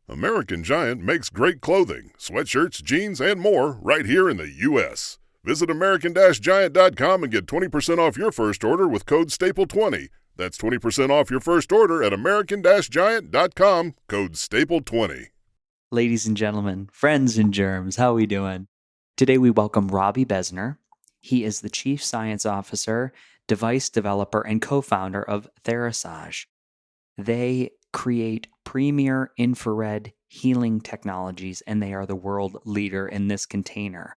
American Giant makes great clothing, sweatshirts, jeans, and more right here in the U.S. Visit American-Giant.com and get 20% off your first order with code STAPLE20. That's 20% off your first order at American-Giant.com, code STAPLE20. Ladies and gentlemen, friends and germs, how are we doing? Today we welcome Robby Besner. He is the Chief Science Officer, device developer, and co-founder of Therasage. They create premier infrared healing technologies, and they are the world leader in this container.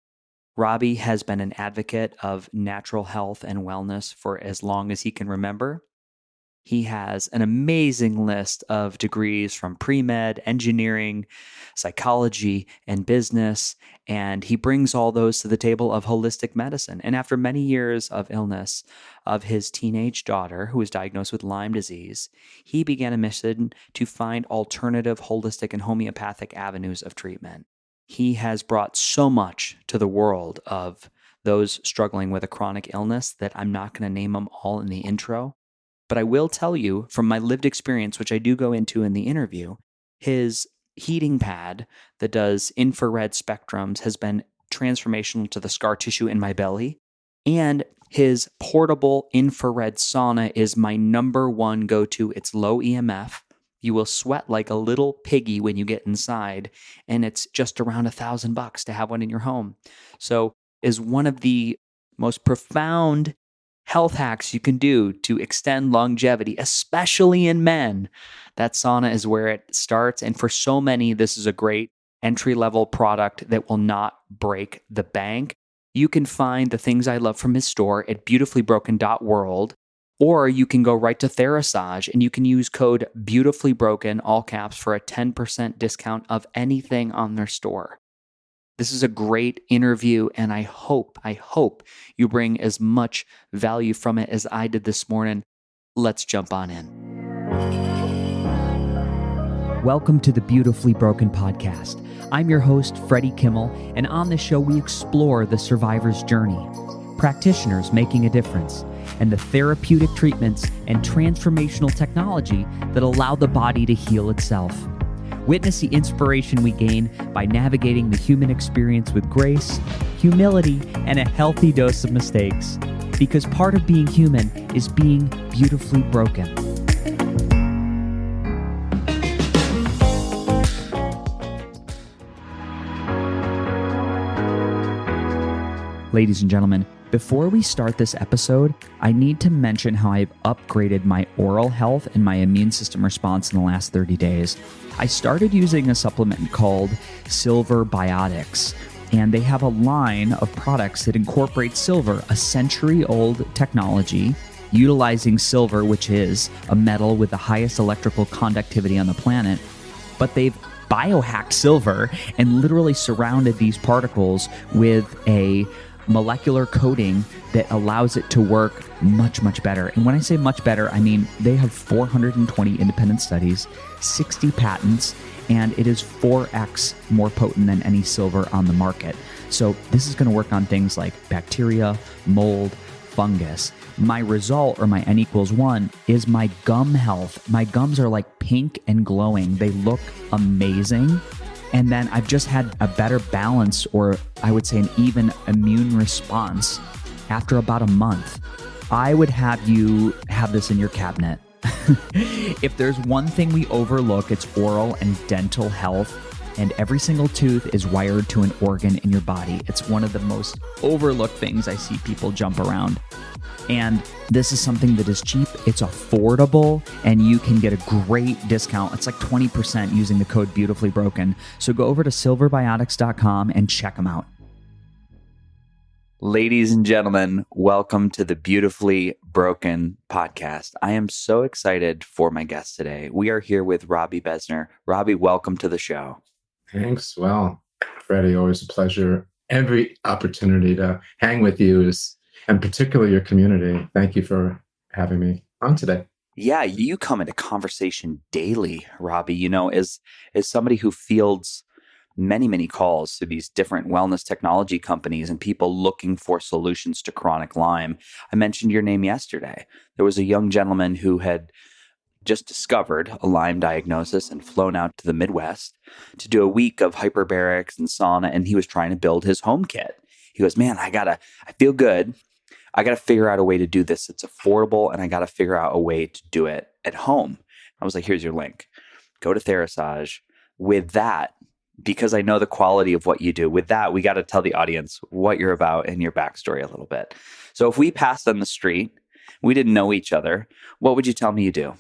Robby has been an advocate of natural health and wellness for as long as he can remember. He has an amazing list of degrees from pre-med, engineering, psychology, and business, and he brings all those to the table of holistic medicine. And after many years of illness of his teenage daughter, who was diagnosed with Lyme disease, he began a mission to find alternative holistic and homeopathic avenues of treatment. He has brought so much to the world of those struggling with a chronic illness that I'm not going to name them all in the intro. But I will tell you from my lived experience, which I do go into in the interview, his heating pad that does infrared spectrums has been transformational to the scar tissue in my belly. And his portable infrared sauna is my number one go-to. It's low EMF. You will sweat like a little piggy when you get inside, and it's just around $1,000 to have one in your home. So is one of the most profound health hacks you can do to extend longevity, especially in men. That sauna is where it starts. And for so many, this is a great entry-level product that will not break the bank. You can find the things I love from his store at beautifullybroken.world, or you can go right to Therasage and you can use code beautifullybroken, all caps, for a 10% discount of anything on their store. This is a great interview, and I hope you bring as much value from it as I did this morning. Let's jump on in. Welcome to the Beautifully Broken podcast. I'm your host, Freddie Kimmel, and on this show we explore the survivor's journey, practitioners making a difference, and the therapeutic treatments and transformational technology that allow the body to heal itself. Witness the inspiration we gain by navigating the human experience with grace, humility, and a healthy dose of mistakes. Because part of being human is being beautifully broken. Ladies and gentlemen, before we start this episode, I need to mention how I've upgraded my oral health and my immune system response in the last 30 days. I started using a supplement called Silver Biotics, and they have a line of products that incorporate silver, a century-old technology, utilizing silver, which is a metal with the highest electrical conductivity on the planet, but they've biohacked silver and literally surrounded these particles with a molecular coating that allows it to work much, much better. And when I say much better, I mean they have 420 independent studies, 60 patents, and it is 4x more potent than any silver on the market. So this is going to work on things like bacteria, mold, fungus. My result, or my N=1, is my gum health. My gums are like pink and glowing. They look amazing. And then I've just had a better balance, or I would say an even immune response after about a month. I would have you have this in your cabinet. If there's one thing we overlook, it's oral and dental health. And every single tooth is wired to an organ in your body. It's one of the most overlooked things I see people jump around. And this is something that is cheap, it's affordable, and you can get a great discount. It's like 20% using the code BeautifullyBroken. So go over to silverbiotics.com and check them out. Ladies and gentlemen, welcome to the Beautifully Broken podcast. I am so excited for my guest today. We are here with Robby Besner. Robby, welcome to the show. Thanks. Well, Freddie, always a pleasure. Every opportunity to hang with you is, and particularly your community. Thank you for having me on today. Yeah, you come into conversation daily, Robby. You know, as somebody who fields many calls to these different wellness technology companies and people looking for solutions to chronic Lyme. I mentioned your name yesterday. There was a young gentleman who had just discovered a Lyme diagnosis and flown out to the Midwest to do a week of hyperbarics and sauna. And he was trying to build his home kit. He goes, man, I feel good. I got to figure out a way to do this. It's affordable, and I got to figure out a way to do it at home. I was like, here's your link. Go to Therasage. With that, because I know the quality of what you do, with that, we got to tell the audience what you're about and your backstory a little bit. So if we passed on the street, we didn't know each other, what would you tell me you do?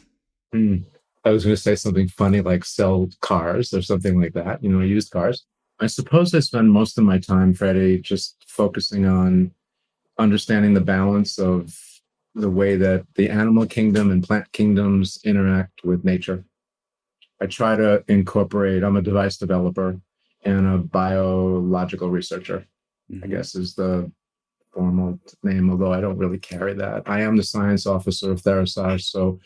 I was going to say something funny like sell cars or something like that, used cars. I suppose I spend most of my time, Freddie, just focusing on understanding the balance of the way that the animal kingdom and plant kingdoms interact with nature. I try to incorporate, I'm a device developer and a biological researcher, I guess is the formal name, although I don't really carry that. I am the science officer of Therasage, so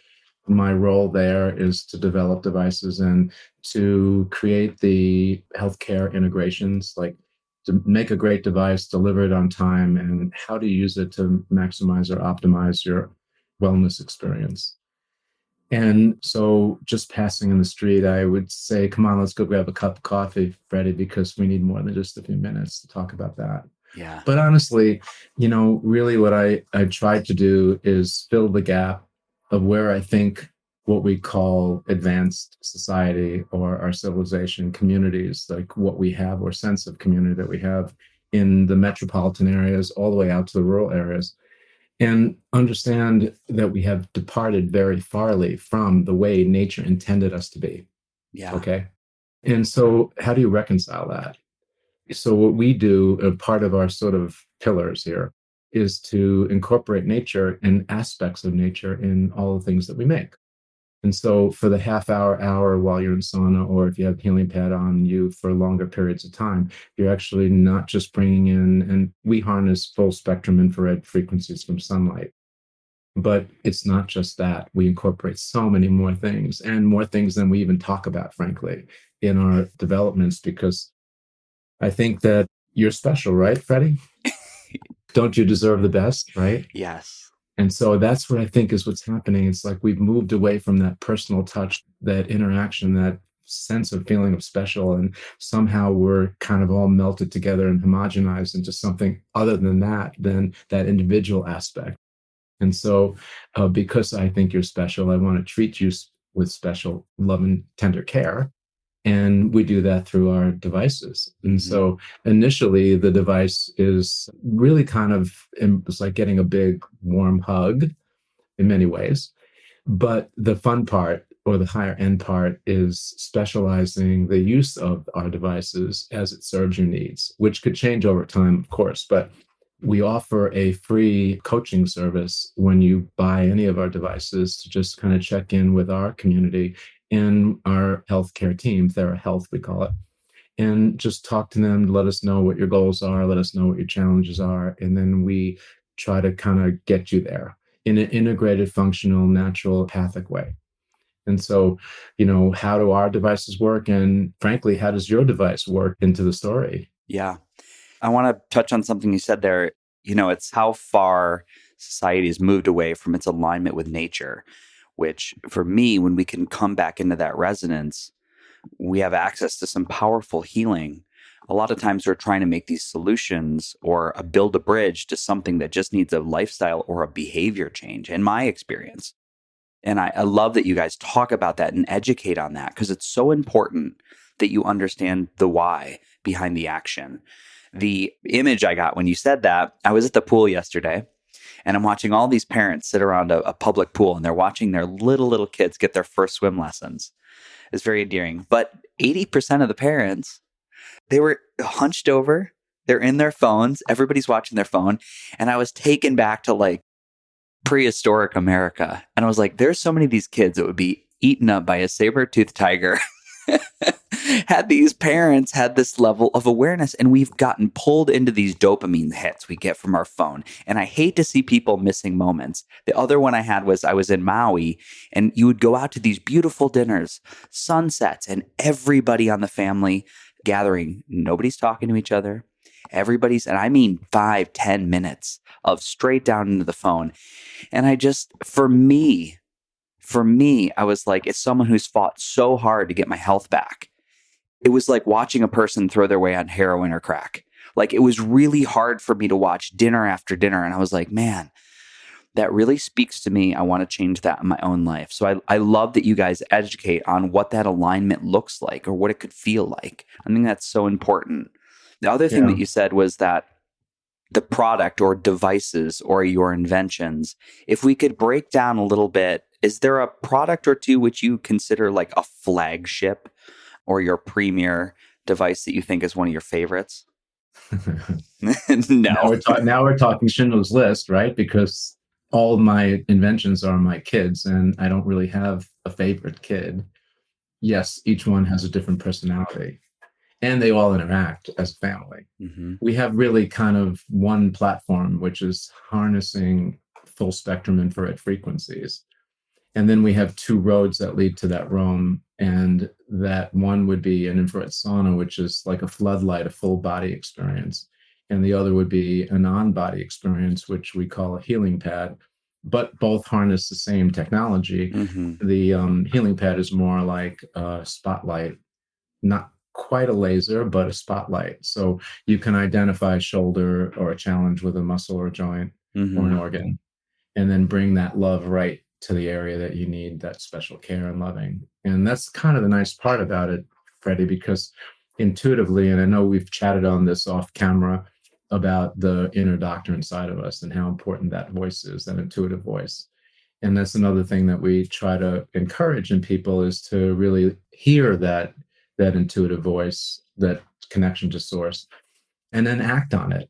my role there is to develop devices and to create the healthcare integrations, like to make a great device, deliver it on time, and how to use it to maximize or optimize your wellness experience. And so just passing in the street, I would say, come on, let's go grab a cup of coffee, Freddie, because we need more than just a few minutes to talk about that. Yeah. But honestly, really what I tried to do is fill the gap of where I think what we call advanced society or our civilization communities, like what we have or sense of community that we have in the metropolitan areas all the way out to the rural areas, and understand that we have departed very farly from the way nature intended us to be. Yeah. Okay. And so how do you reconcile that? So what we do, part of our sort of pillars here, is to incorporate nature and aspects of nature in all the things that we make. And so for the hour while you're in sauna, or if you have healing pad on you for longer periods of time, you're actually not just bringing in, and we harness full spectrum infrared frequencies from sunlight. But it's not just that. We incorporate so many more things, and more things than we even talk about, frankly, in our developments, because I think that you're special, right, Freddie? Don't you deserve the best, right? Yes. And so that's what I think is what's happening. It's like we've moved away from that personal touch, that interaction, that sense of feeling of special, and somehow we're kind of all melted together and homogenized into something other than that individual aspect. And so because I think you're special, I want to treat you with special love and tender care. And we do that through our devices. And so initially the device is really it's like getting a big warm hug in many ways. But the fun part, or the higher end part, is specializing the use of our devices as it serves your needs, which could change over time, of course. But we offer a free coaching service when you buy any of our devices to just kind of check in with our community and our healthcare team, TheraHealth, we call it, and just talk to them, let us know what your goals are, let us know what your challenges are, and then we try to kind of get you there in an integrated, functional, naturopathic way. And so, how do our devices work? And frankly, how does your device work into the story? Yeah. I want to touch on something you said there. It's how far society has moved away from its alignment with nature, which for me, when we can come back into that resonance, we have access to some powerful healing. A lot of times we're trying to make these solutions or build a bridge to something that just needs a lifestyle or a behavior change, in my experience. And I love that you guys talk about that and educate on that, because it's so important that you understand the why behind the action. The image I got when you said that, I was at the pool yesterday, and I'm watching all these parents sit around a public pool, and they're watching their little kids get their first swim lessons. It's very endearing. But 80% of the parents, they were hunched over. They're in their phones. Everybody's watching their phone. And I was taken back to like prehistoric America. And I was like, there's so many of these kids that would be eaten up by a saber-toothed tiger had these parents had this level of awareness. And we've gotten pulled into these dopamine hits we get from our phone. And I hate to see people missing moments. The other one I had was I was in Maui, and you would go out to these beautiful dinners, sunsets, and everybody on the family gathering. Nobody's talking to each other. Everybody's, and I mean 5-10 minutes of straight down into the phone. And I just, for me, For me, I was like, as someone who's fought so hard to get my health back, it was like watching a person throw their way on heroin or crack. Like, it was really hard for me to watch dinner after dinner. And I was like, man, that really speaks to me. I want to change that in my own life. So I love that you guys educate on what that alignment looks like or what it could feel like. I think that's so important. The other thing that you said was that the product or devices or your inventions, if we could break down a little bit, is there a product or two which you consider like a flagship or your premier device that you think is one of your favorites? No. Now we're talking Schindler's List, right? Because all of my inventions are my kids, and I don't really have a favorite kid. Yes, each one has a different personality, and they all interact as a family. Mm-hmm. We have really kind of one platform, which is harnessing full spectrum infrared frequencies. And then we have two roads that lead to that roam. And that one would be an infrared sauna, which is like a floodlight, a full body experience. And the other would be a non-body experience, which we call a healing pad, but both harness the same technology. Mm-hmm. The healing pad is more like a spotlight, not quite a laser, but a spotlight. So you can identify a shoulder or a challenge with a muscle or a joint Mm-hmm. or an organ, and then bring that love right to the area that you need that special care and loving. And that's kind of the nice part about it, Freddie, because intuitively, and I know we've chatted on this off camera about the inner doctor inside of us and how important that voice is, that intuitive voice. And that's another thing that we try to encourage in people, is to really hear that intuitive voice, that connection to source, and then act on it.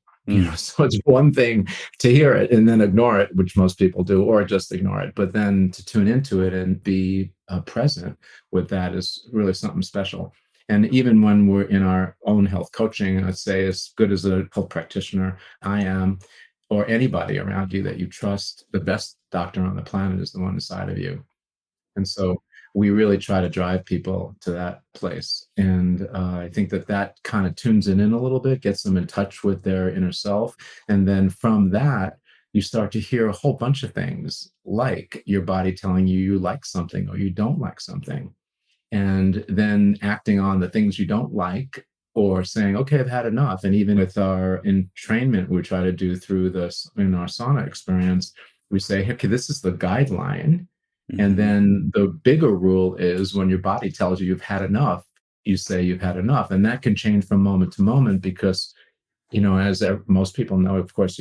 So it's one thing to hear it and then ignore it, which most people do, or just ignore it. But then to tune into it and be present with that is really something special. And even when we're in our own health coaching, I'd say, as good as a health practitioner I am, or anybody around you that you trust, the best doctor on the planet is the one inside of you. And so we really try to drive people to that place. And I think that kind of tunes it in a little bit, gets them in touch with their inner self. And then from that, you start to hear a whole bunch of things, like your body telling you you like something or you don't like something. And then acting on the things you don't like, or saying, okay, I've had enough. And even with our entrainment, we try to do through this in our sauna experience, we say, okay, this is the guideline. And then the bigger rule is, when your body tells you you've had enough, you say you've had enough. And that can change from moment to moment because, as most people know, of course,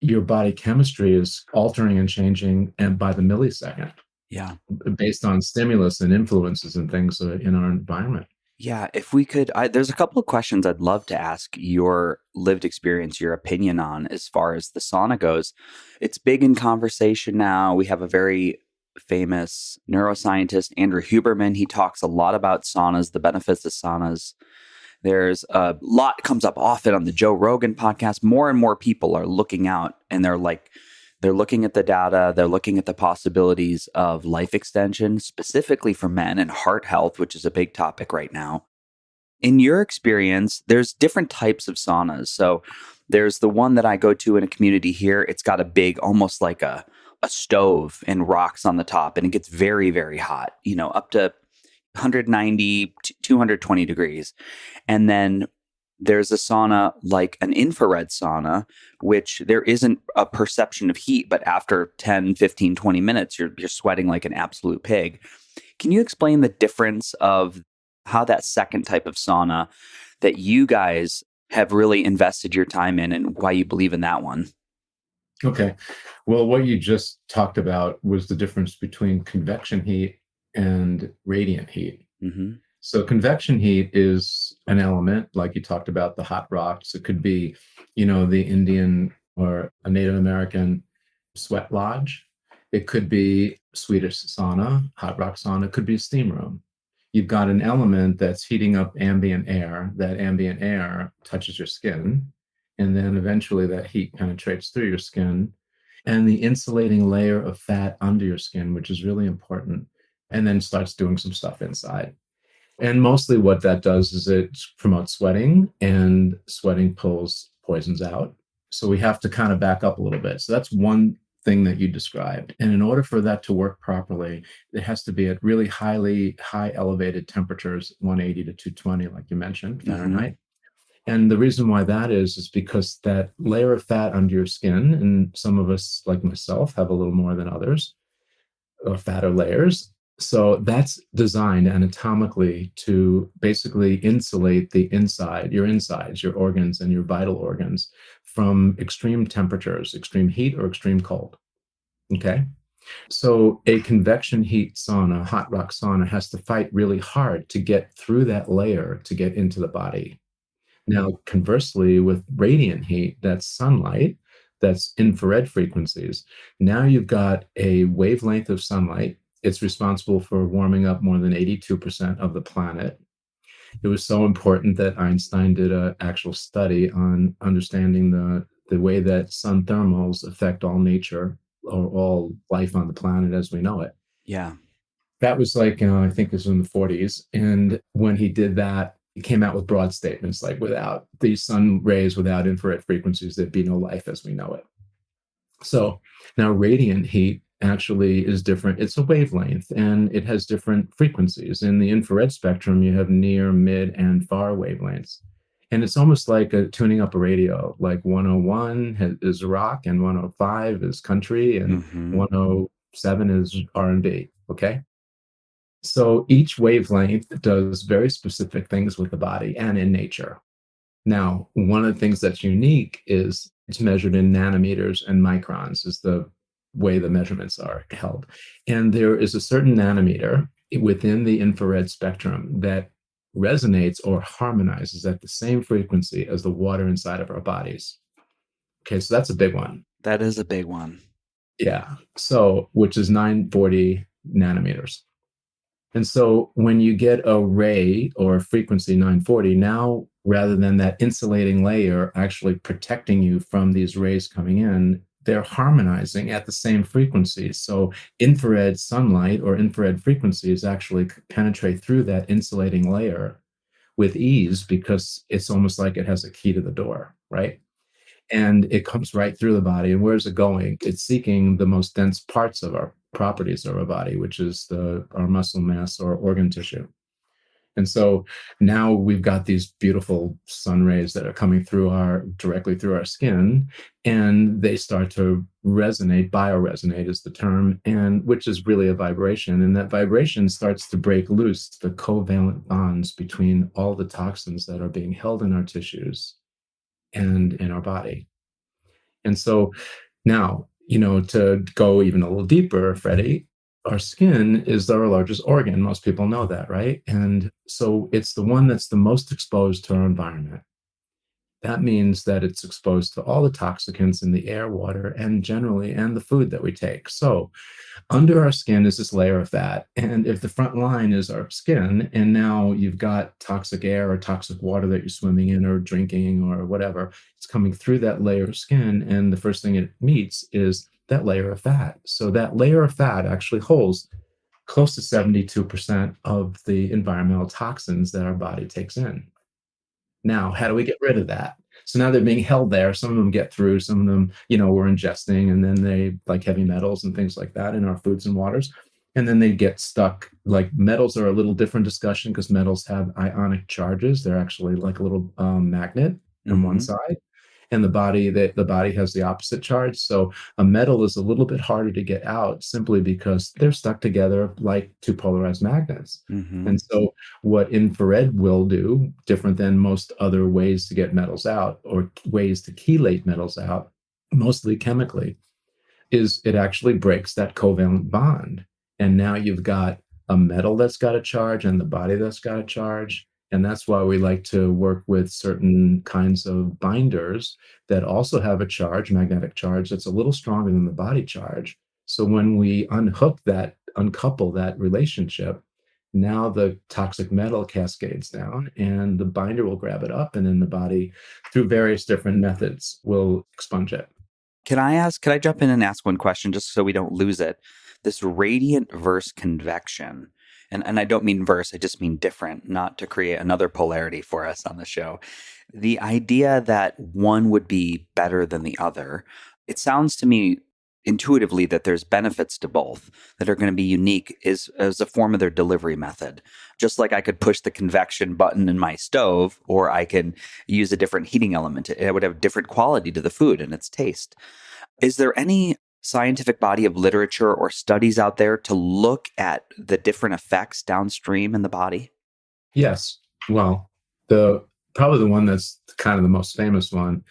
your body chemistry is altering and changing, and by the millisecond. Yeah. Based on stimulus and influences and things in our environment. Yeah. If we could, there's a couple of questions I'd love to ask your lived experience, your opinion on, as far as the sauna goes. It's big in conversation now. We have a very famous neuroscientist, Andrew Huberman. He talks a lot about saunas, the benefits of saunas. There's a lot comes up often on the Joe Rogan podcast. More and more people are looking out, and they're looking at the data. They're looking at the possibilities of life extension, specifically for men, and heart health, which is a big topic right now. In your experience, there's different types of saunas. So there's the one that I go to in a community here. It's got a big, almost like a stove and rocks on the top, and it gets very, very hot, up to 190 to 220 degrees. And then there's a sauna, like an infrared sauna, which there isn't a perception of heat, but after 10, 15, 20 minutes, you're sweating like an absolute pig. Can you explain the difference of how that second type of sauna that you guys have really invested your time in, and why you believe in that one? Okay. Well, what you just talked about was the difference between convection heat and radiant heat. Mm-hmm. So convection heat is an element, like you talked about, the hot rocks. It could be, the Indian or a Native American sweat lodge. It could be Swedish sauna, hot rock sauna. It could be a steam room. You've got an element that's heating up ambient air. That ambient air touches your skin, and then eventually that heat penetrates through your skin, and the insulating layer of fat under your skin, which is really important, and then starts doing some stuff inside. And mostly what that does is it promotes sweating, and sweating pulls poisons out. So we have to kind of back up a little bit. So that's one thing that you described. And in order for that to work properly, it has to be at really high elevated temperatures, 180 to 220, like you mentioned, Fahrenheit. And the reason why that is because that layer of fat under your skin, and some of us, like myself, have a little more than others, or fatter layers. So that's designed anatomically to basically insulate the inside, your insides, your organs, and your vital organs from extreme temperatures, extreme heat or extreme cold. Okay. So a convection heat sauna, hot rock sauna, has to fight really hard to get through that layer to get into the body. Now, conversely, with radiant heat, that's sunlight, that's infrared frequencies. Now you've got a wavelength of sunlight. It's responsible for warming up more than 82% of the planet. It was so important that Einstein did an actual study on understanding the way that sun thermals affect all nature or all life on the planet as we know it. Yeah. That was like, I think it was in the 40s. And when he did that, he came out with broad statements like, without these sun rays, without infrared frequencies, there'd be no life as we know it. So now radiant heat actually is different. It's a wavelength and it has different frequencies. In the infrared spectrum, you have near, mid, and far wavelengths. And it's almost like tuning up a radio. Like 101 is rock, and 105 is country, and 107 is R&B. Okay. So each wavelength does very specific things with the body and in nature. Now, one of the things that's unique is it's measured in nanometers and microns, is the way the measurements are held. And there is a certain nanometer within the infrared spectrum that resonates or harmonizes at the same frequency as the water inside of our bodies. Okay, so that's a big one. That is a big one. Yeah. So, which is 940 nanometers. And so when you get a ray or a frequency 940, now rather than that insulating layer actually protecting you from these rays coming in, they're harmonizing at the same frequency. So infrared sunlight or infrared frequencies actually penetrate through that insulating layer with ease because it's almost like it has a key to the door, right? And it comes right through the body. And where's it going? It's seeking the most dense parts of our properties of our body, which is our muscle mass or organ tissue. And so now we've got these beautiful sun rays that are coming directly through our skin, and they start to resonate. Bioresonate is the term, and which is really a vibration. And that vibration starts to break loose the covalent bonds between all the toxins that are being held in our tissues and in our body. And so now, to go even a little deeper, Freddie, our skin is our largest organ. Most people know that, right? And so it's the one that's the most exposed to our environment. That means that it's exposed to all the toxicants in the air, water, and the food that we take. So under our skin is this layer of fat. And if the front line is our skin, and now you've got toxic air or toxic water that you're swimming in or drinking or whatever, it's coming through that layer of skin. And the first thing it meets is that layer of fat. So that layer of fat actually holds close to 72% of the environmental toxins that our body takes in. Now, how do we get rid of that? So now they're being held there. Some of them get through, some of them, we're ingesting, and then they like heavy metals and things like that in our foods and waters. And then they get stuck. Like metals are a little different discussion because metals have ionic charges. They're actually like a little magnet on one side. And the body has the opposite charge. So a metal is a little bit harder to get out simply because they're stuck together like two polarized magnets. And so what infrared will do, different than most other ways to get metals out or ways to chelate metals out, mostly chemically, is it actually breaks that covalent bond. And now you've got a metal that's got a charge and the body that's got a charge. And that's why we like to work with certain kinds of binders that also have a charge, magnetic charge, that's a little stronger than the body charge. So when we uncouple that relationship, now the toxic metal cascades down and the binder will grab it up, and then the body, through various different methods, will expunge it. Can I jump in and ask one question just so we don't lose it? This radiant versus convection. And I don't mean verse, I just mean different, not to create another polarity for us on the show. The idea that one would be better than the other, it sounds to me intuitively that there's benefits to both that are going to be unique is as a form of their delivery method. Just like I could push the convection button in my stove, or I can use a different heating element. It would have different quality to the food and its taste. Is there any scientific body of literature or studies out there to look at the different effects downstream in the body? Yes. Well, the probably the one that's kind of the most famous one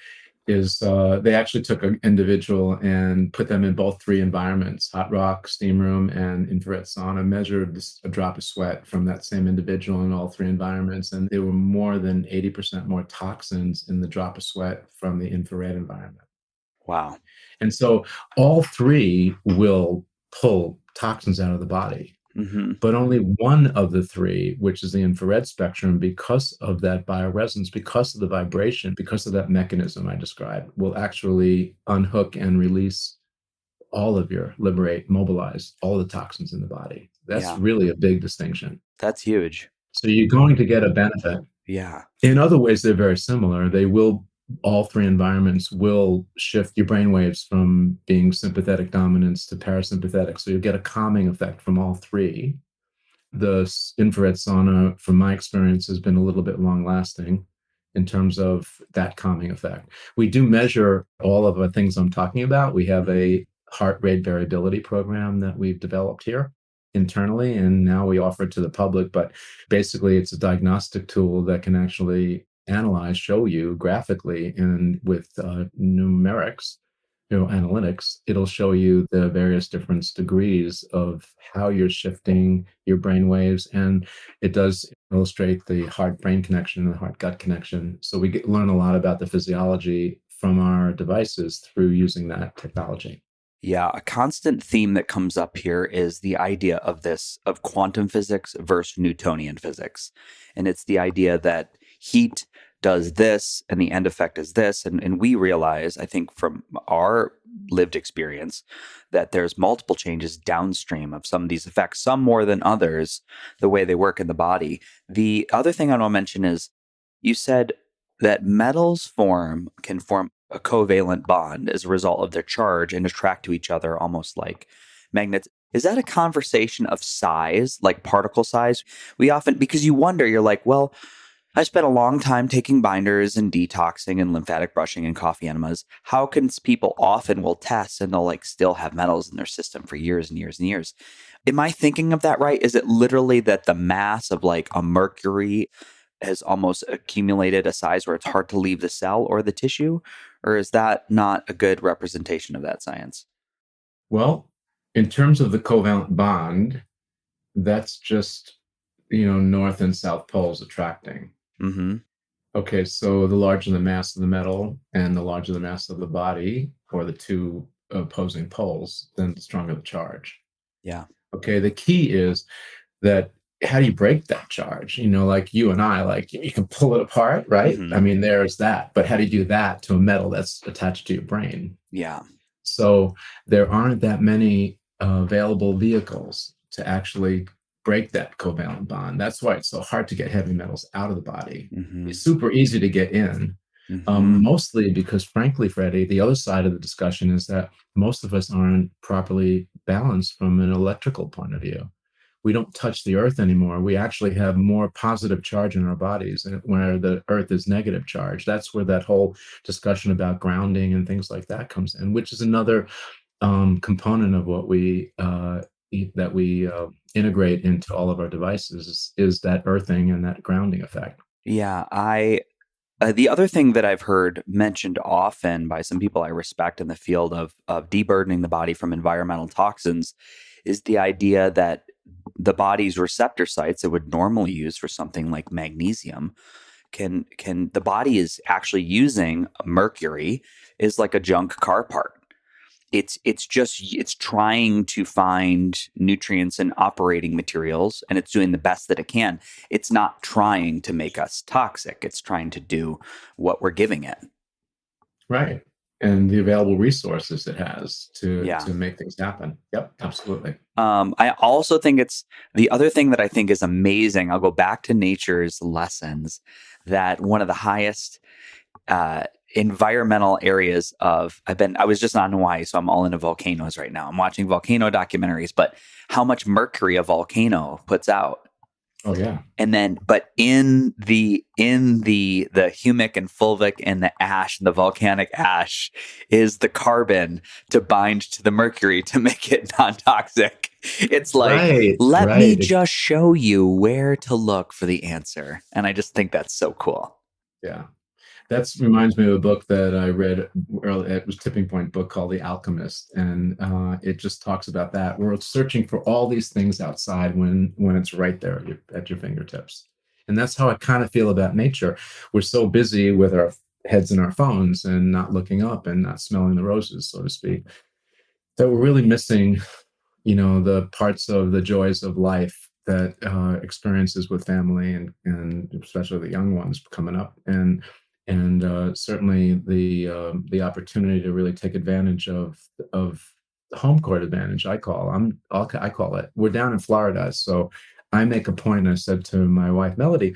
is they actually took an individual and put them in both three environments: hot rock, steam room, and infrared sauna. Measured a drop of sweat from that same individual in all three environments, and there were more than 80% more toxins in the drop of sweat from the infrared environment. Wow. And so all three will pull toxins out of the body. Hmm. But only one of the three, which is the infrared spectrum, because of that bioresonance, because of the vibration, because of that mechanism I described, will actually unhook and release liberate, mobilize all the toxins in the body. That's Yeah, really a big distinction. that's huge. So you're going to get a benefit. Yeah. In other ways, they're very similar. All three environments will shift your brain waves from being sympathetic dominance to parasympathetic. So you'll get a calming effect from all three. The infrared sauna, from my experience, has been a little bit long lasting in terms of that calming effect. We do measure all of the things I'm talking about. We have a heart rate variability program that we've developed here internally, and now we offer it to the public. But basically, it's a diagnostic tool that can actually analyze, show you graphically, and with numerics, analytics, it'll show you the various different degrees of how you're shifting your brain waves, and it does illustrate the heart-brain connection and the heart-gut connection. So we learn a lot about the physiology from our devices through using that technology. Yeah, a constant theme that comes up here is the idea of quantum physics versus Newtonian physics. And it's the idea that heat does this and the end effect is this. And we realize, I think from our lived experience, that there's multiple changes downstream of some of these effects, some more than others, the way they work in the body. The other thing I want to mention is you said that metals can form a covalent bond as a result of their charge and attract to each other almost like magnets. Is that a conversation of size, like particle size? We often, because you wonder, you're like, well, I spent a long time taking binders and detoxing and lymphatic brushing and coffee enemas. How can people often will test and they'll like still have metals in their system for years and years and years? Am I thinking of that right? Is it literally that the mass of like a mercury has almost accumulated a size where it's hard to leave the cell or the tissue? Or is that not a good representation of that science? Well, in terms of the covalent bond, that's just, north and south poles attracting. Mm-hmm. Okay, so the larger the mass of the metal and the larger the mass of the body, or the two opposing poles, then the stronger the charge. Yeah. Okay, the key is that how do you break that charge? Like you and I, like you can pull it apart, right? Mm-hmm. I mean, there's that. But how do you do that to a metal that's attached to your brain? Yeah. So there aren't that many available vehicles to actually break that covalent bond. That's why it's so hard to get heavy metals out of the body. Mm-hmm. It's super easy to get in, Mm-hmm. mostly because, frankly, Freddie, the other side of the discussion is that most of us aren't properly balanced from an electrical point of view. We don't touch the earth anymore. We actually have more positive charge in our bodies, and where the earth is negative charge. That's where that whole discussion about grounding and things like that comes in, which is another component of what we integrate into all of our devices is that earthing and that grounding effect. Yeah. The other thing that I've heard mentioned often by some people I respect in the field of deburdening the body from environmental toxins is the idea that the body's receptor sites it would normally use for something like magnesium the body is actually using mercury is like a junk car part. It's trying to find nutrients and operating materials, and it's doing the best that it can. It's not trying to make us toxic. It's trying to do what we're giving it. Right. And the available resources it has to Yeah. make things happen. Yep, absolutely. I also think it's the other thing that I think is amazing. I'll go back to nature's lessons that one of the highest environmental areas of I was just on Hawaii, so I'm all into volcanoes right now. I'm watching volcano documentaries, but how much mercury a volcano puts out. Oh yeah. And then, but in the humic and fulvic and the ash and the volcanic ash is the carbon to bind to the mercury to make it non-toxic. It's like, let me just show you where to look for the answer. And I just think that's so cool. Yeah. That reminds me of a book that I read early. It was Tipping Point book called The Alchemist, and it just talks about that. We're searching for all these things outside when it's right there at your fingertips, and that's how I kind of feel about nature. We're so busy with our heads in our phones and not looking up and not smelling the roses, so to speak, that we're really missing, the parts of the joys of life that experiences with family and especially the young ones coming up and certainly the opportunity to really take advantage of home court advantage. I call it. We're down in Florida, so I make a point. I said to my wife Melody,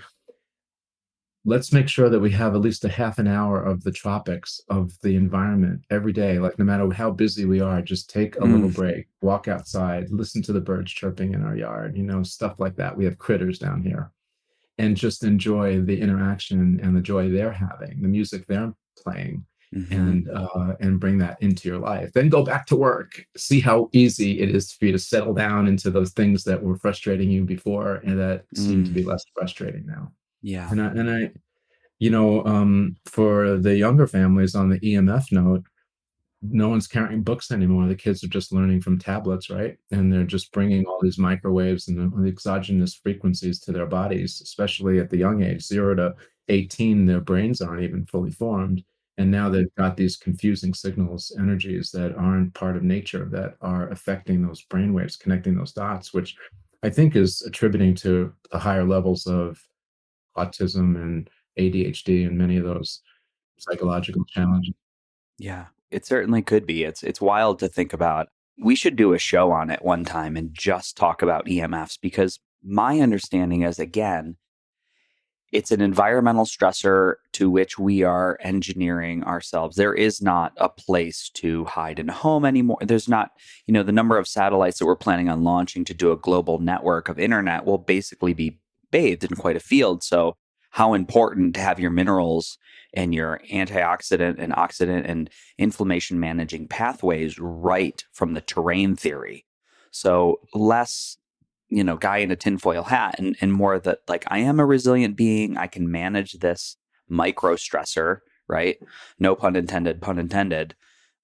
let's make sure that we have at least a half an hour of the tropics of the environment every day. Like no matter how busy we are, just take a little break, walk outside, listen to the birds chirping in our yard, stuff like that. We have critters down here. And just enjoy the interaction and the joy they're having, the music they're playing, and bring that into your life. Then go back to work. See how easy it is for you to settle down into those things that were frustrating you before and that seem to be less frustrating now. Yeah. And I for the younger families on the EMF note, no one's carrying books anymore. The kids are just learning from tablets, right? And they're just bringing all these microwaves and the exogenous frequencies to their bodies, especially at the young age, 0 to 18, their brains aren't even fully formed. And now they've got these confusing signals, energies that aren't part of nature that are affecting those brainwaves, connecting those dots, which I think is attributing to the higher levels of autism and ADHD and many of those psychological challenges. Yeah. It certainly could be. It's wild to think about. We should do a show on it one time and just talk about EMFs because my understanding is, again, it's an environmental stressor to which we are engineering ourselves. There is not a place to hide in a home anymore. There's not, the number of satellites that we're planning on launching to do a global network of internet will basically be bathed in quite a field. So how important to have your minerals and your antioxidant and oxidant and inflammation managing pathways right from the terrain theory. So less, guy in a tinfoil hat and more that like, I am a resilient being. I can manage this micro stressor, right? No pun intended,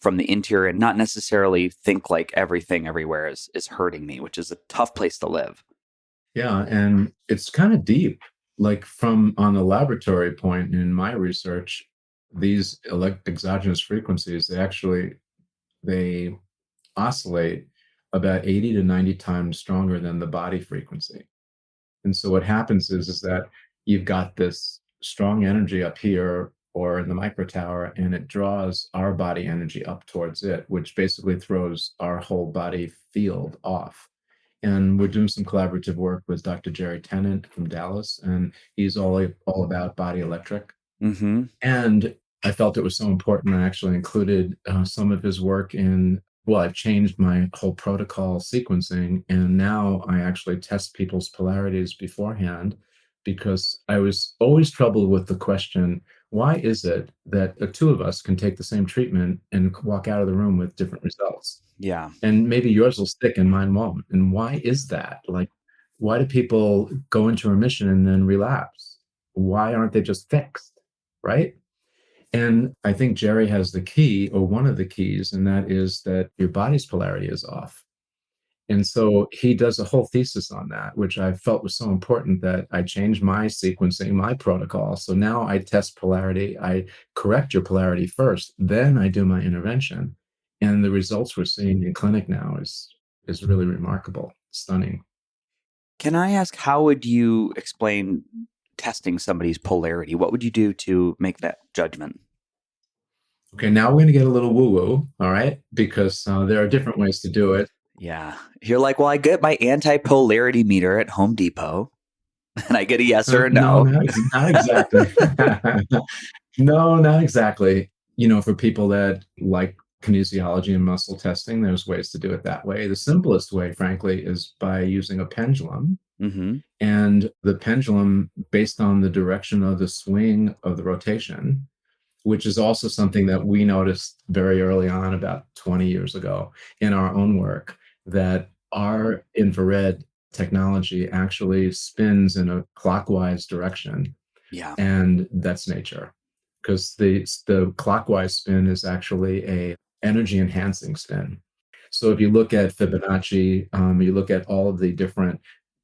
from the interior and not necessarily think like everything everywhere is hurting me, which is a tough place to live. Yeah. And it's kind of deep. Like on the laboratory point in my research, these exogenous frequencies, they oscillate about 80 to 90 times stronger than the body frequency. And so what happens is that you've got this strong energy up here or in the micro tower, and it draws our body energy up towards it, which basically throws our whole body field off. And we're doing some collaborative work with Dr. Jerry Tennant from Dallas, and he's all about body electric. And I felt it was so important. I actually included some of his work I've changed my whole protocol sequencing, and now I actually test people's polarities beforehand because I was always troubled with the question, why is it that the two of us can take the same treatment and walk out of the room with different results? Yeah. And maybe yours will stick and mine won't. And why is that? Like, why do people go into remission and then relapse? Why aren't they just fixed? Right? And I think Jerry has the key, or one of the keys, and that is that your body's polarity is off. And so he does a whole thesis on that, which I felt was so important that I changed my sequencing, my protocol. So now I test polarity, I correct your polarity first, then I do my intervention. And the results we're seeing in clinic now is really remarkable, stunning. Can I ask, how would you explain testing somebody's polarity? What would you do to make that judgment? Okay, now we're going to get a little woo-woo, all right? Because there are different ways to do it. Yeah. You're like, well, I get my anti-polarity meter at Home Depot, and I get a yes or a no. No, not exactly. No, not exactly. For people that like kinesiology and muscle testing, there's ways to do it that way. The simplest way, frankly, is by using a pendulum. Mm-hmm. And the pendulum, based on the direction of the swing of the rotation, which is also something that we noticed very early on, about 20 years ago, in our own work, that our infrared technology actually spins in a clockwise direction, Yeah. and that's nature, because the clockwise spin is actually a energy enhancing spin. So if you look at Fibonacci, you look at all of the different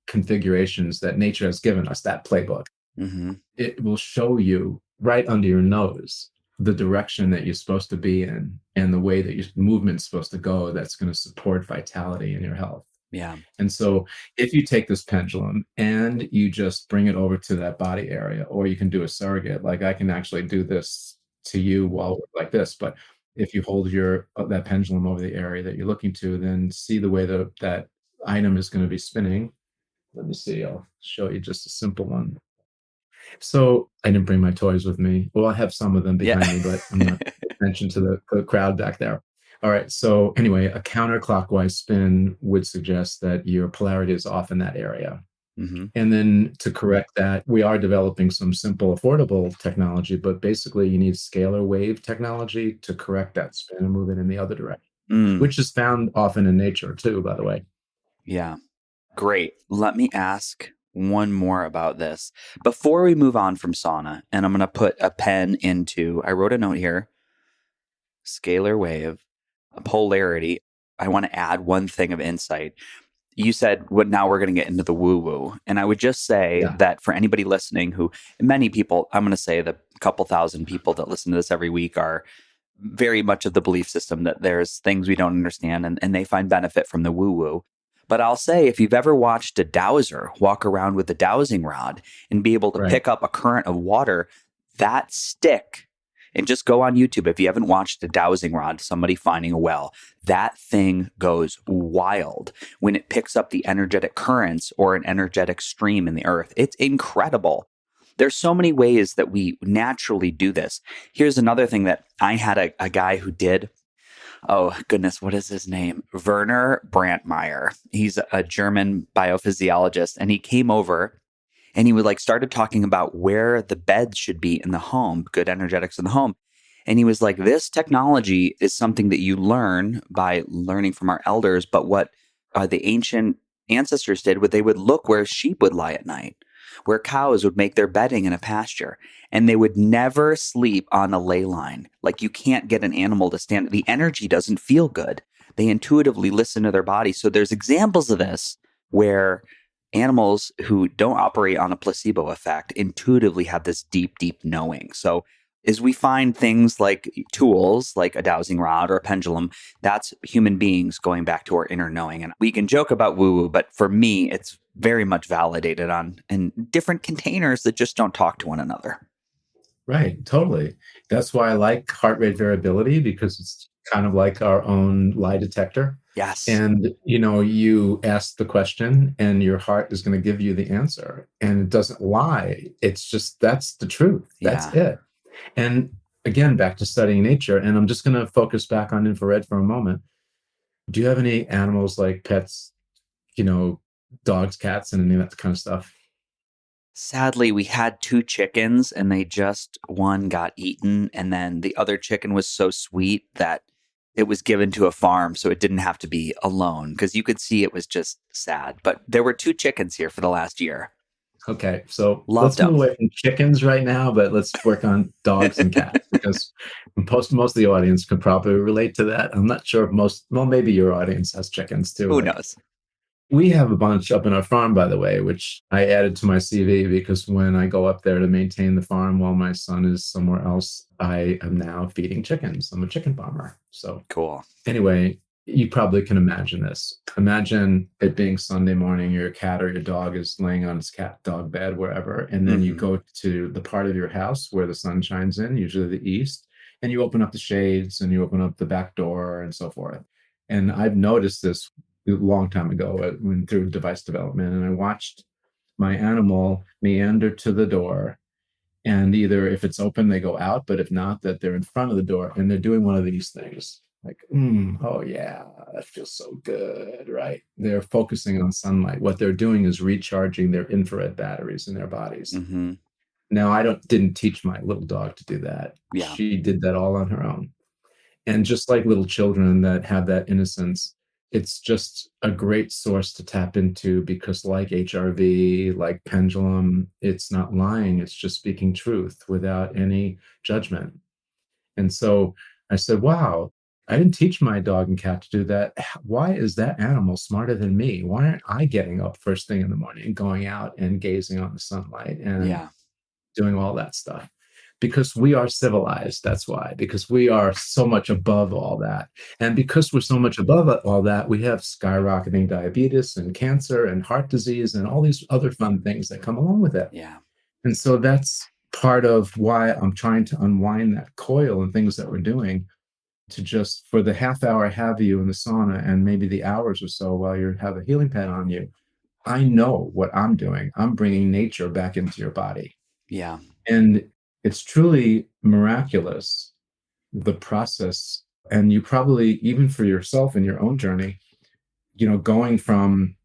configurations that nature has given us, that playbook, Mm-hmm. it will show you right under your nose the direction that you're supposed to be in and the way that your movement's supposed to go, that's going to support vitality and your health. Yeah. And so if you take this pendulum and you just bring it over to that body area, or you can do a surrogate, like I can actually do this to you while we're like this, but if you hold your that pendulum over the area that you're looking to, then see the way that item is going to be spinning. Let me see. I'll show you just a simple one. So I didn't bring my toys with me. Well, I have some of them Yeah. behind me, but I'm not paying attention to the crowd back there. All right. So anyway, a counterclockwise spin would suggest that your polarity is off in that area. Mm-hmm. And then to correct that, we are developing some simple, affordable technology, but basically you need scalar wave technology to correct that spin and move it in the other direction, Mm. which is found often in nature too, by the way. Yeah. Great. Let me ask one more about this before we move on from sauna. And I'm going to put a pen into, I wrote a note here, scalar wave, polarity. I want to add one thing of insight. You said, "What now we're going to get into the woo woo." And I would just say Yeah. that for anybody listening who, many people, I'm going to say the couple thousand people that listen to this every week are very much of the belief system that there's things we don't understand and they find benefit from the woo woo. But I'll say, if you've ever watched a dowser walk around with a dowsing rod and be able to Right. pick up a current of water, that stick, and just go on YouTube if you haven't watched a dowsing rod, somebody finding a well, that thing goes wild when it picks up the energetic currents or an energetic stream in the earth. It's incredible. There's so many ways that we naturally do this. Here's another thing that I had a guy who did. Oh, goodness, what is his name? Werner Brandmeier. He's a German biophysiologist, and he came over and he would started talking about where the beds should be in the home, good energetics in the home. And he was like, this technology is something that you learn by learning from our elders. But what the ancient ancestors did, what they would look where sheep would lie at night, where cows would make their bedding in a pasture, and they would never sleep on a ley line. Like, you can't get an animal to stand. The energy doesn't feel good. They intuitively listen to their body. So there's examples of this where animals who don't operate on a placebo effect intuitively have this deep, deep knowing. So as we find things like tools, like a dowsing rod or a pendulum, that's human beings going back to our inner knowing. And we can joke about woo-woo, but for me, it's very much validated on in different containers that just don't talk to one another. Right, totally. That's why I like heart rate variability, because it's kind of like our own lie detector. Yes. And you ask the question and your heart is going to give you the answer, and it doesn't lie. It's just, that's the truth. That's Yeah. it. And again, back to studying nature, and I'm just going to focus back on infrared for a moment. Do you have any animals, like pets, you know, dogs, cats, and any of that kind of stuff? Sadly, we had two chickens and one got eaten. And then the other chicken was so sweet that it was given to a farm. So it didn't have to be alone, because you could see it was just sad. But there were two chickens here for the last year. Okay, so Loved let's move them. away from chickens right now, but let's work on dogs and cats, because most of the audience could probably relate to that. I'm not sure if well, maybe your audience has chickens too. Who But knows? we have a bunch up in our farm, by the way, which I added to my CV, because when I go up there to maintain the farm while my son is somewhere else, I am now feeding chickens. I'm a chicken farmer. So Cool. anyway, you probably can imagine this. Imagine it being Sunday morning, your cat or your dog is laying on its cat dog bed, wherever, and then you go to the part of your house where the sun shines in, usually the east, and you open up the shades and you open up the back door and so forth. And I've noticed this a long time ago, when through device development, and I watched my animal meander to the door And either if it's open, they go out, but if not, that they're in front of the door and they're doing one of these things like, oh yeah, that feels so good, right? They're focusing on sunlight. What they're doing is recharging their infrared batteries in their bodies. Mm-hmm. Now, didn't teach my little dog to do that. Yeah. She did that all on her own. And just like little children that have that innocence, it's just a great source to tap into because, like HRV, like pendulum, it's not lying, it's just speaking truth without any judgment. And so I said, wow, I didn't teach my dog and cat to do that. Why is that animal smarter than me? Why aren't I getting up first thing in the morning, going out and gazing on the sunlight and doing all that stuff? Because we are civilized. That's why, because we are so much above all that. And because we're so much above all that, we have skyrocketing diabetes and cancer and heart disease and all these other fun things that come along with it. Yeah. And so that's part of why I'm trying to unwind that coil and things that we're doing to just, for the half hour I have you in the sauna and maybe the hours or so while you have a healing pad on you, I know what I'm doing. I'm bringing nature back into your body. Yeah. And it's truly miraculous, the process. And you probably, even for yourself in your own journey, going from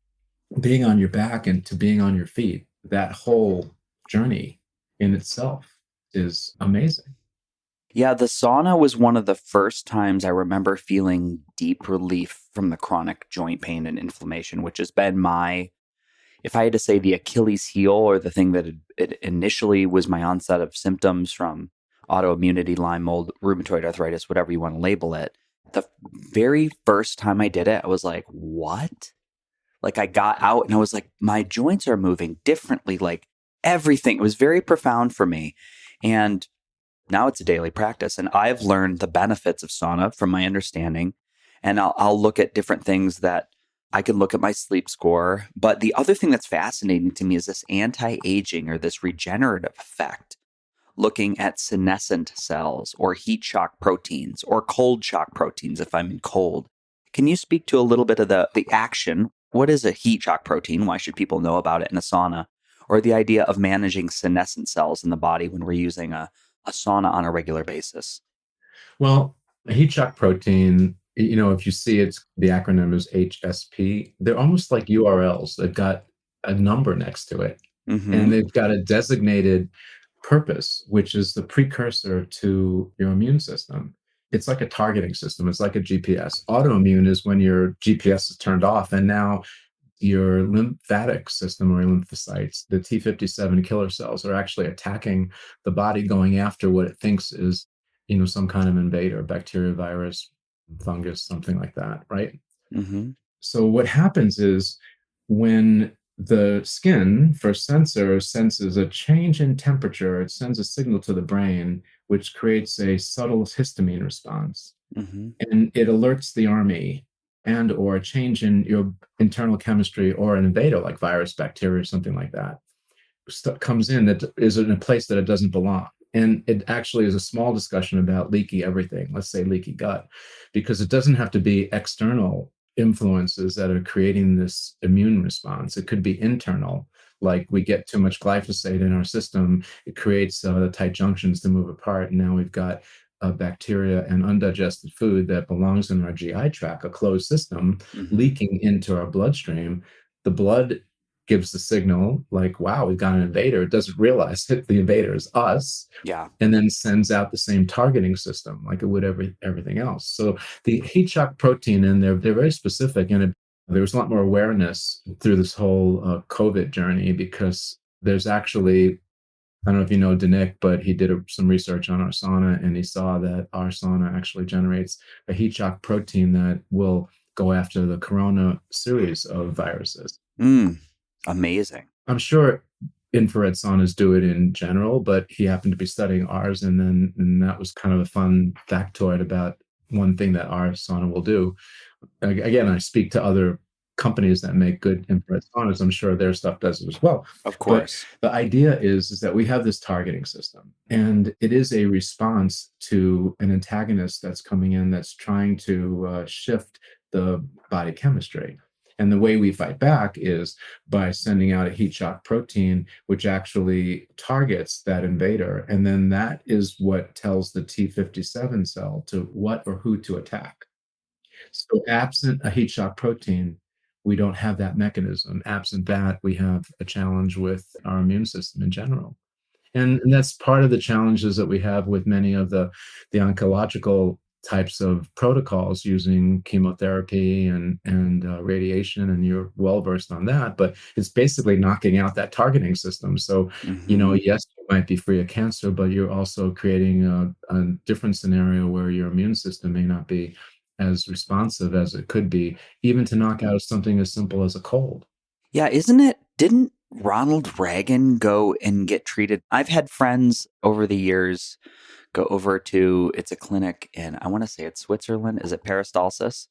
being on your back and to being on your feet, that whole journey in itself is amazing. Yeah, the sauna was one of the first times I remember feeling deep relief from the chronic joint pain and inflammation, which has been if I had to say the Achilles heel, or the thing that it initially was my onset of symptoms from autoimmunity, Lyme, mold, rheumatoid arthritis, whatever you want to label it. The very first time I did it, I was like, what? Like, I got out and I was like, my joints are moving differently, like everything. It was very profound for me. And now it's a daily practice. And I've learned the benefits of sauna from my understanding. And I'll look at different things that I can look at my sleep score. But the other thing that's fascinating to me is this anti-aging or this regenerative effect, looking at senescent cells or heat shock proteins or cold shock proteins if I'm in cold. Can you speak to a little bit of the action? What is a heat shock protein? Why should people know about it in a sauna? Or the idea of managing senescent cells in the body when we're using a sauna on a regular basis? Well, a heat shock protein, if you see the acronym is HSP, they're almost like URLs. They've got a number next to it, Mm-hmm. and they've got a designated purpose, which is the precursor to your immune system. It's like a targeting system. It's like a GPS. Autoimmune is when your GPS is turned off, and now your lymphatic system or lymphocytes, the T57 killer cells, are actually attacking the body, going after what it thinks is, some kind of invader, bacteria, virus, fungus, something like that, right? Mm-hmm. So what happens is when the skin for sensor senses a change in temperature, it sends a signal to the brain, which creates a subtle histamine response. Mm-hmm. And it alerts the army and or a change in your internal chemistry or an invader like virus, bacteria, or something like that comes in that is in a place that it doesn't belong. And it actually is a small discussion about leaky everything, let's say leaky gut, because it doesn't have to be external influences that are creating this immune response. It could be internal, like we get too much glyphosate in our system. It creates the tight junctions to move apart. And now we've got bacteria and undigested food that belongs in our GI tract, a closed system, leaking into our bloodstream. The blood gives the signal like, wow, we've got an invader. It doesn't realize that the invader is us. Yeah. And then sends out the same targeting system like it would everything else. So the heat shock protein, and they're very specific. And there was a lot more awareness through this whole COVID journey, because there's actually, I don't know if you know Danick, but he did some research on our sauna, and he saw that our sauna actually generates a heat shock protein that will go after the corona series of viruses. Amazing. I'm sure infrared saunas do it in general, but he happened to be studying ours, and that was kind of a fun factoid about one thing that our sauna will do. Again, I speak to other companies that make good infrared saunas. I'm sure their stuff does it as well. Of course. But the idea is that we have this targeting system, and it is a response to an antagonist that's coming in that's trying to shift the body chemistry. And the way we fight back is by sending out a heat shock protein, which actually targets that invader. And then that is what tells the T57 cell to what or who to attack. So absent a heat shock protein, we don't have that mechanism. Absent that, we have a challenge with our immune system in general. And that's part of the challenges that we have with many of the oncological types of protocols using chemotherapy and radiation, and you're well versed on that. But it's basically knocking out that targeting system. So, yes, you might be free of cancer, but you're also creating a different scenario where your immune system may not be as responsive as it could be, even to knock out something as simple as a cold. Yeah, didn't Ronald Reagan go and get treated? I've had friends over the years go over to, it's a clinic in, I want to say it's Switzerland. Is it Peristalsis?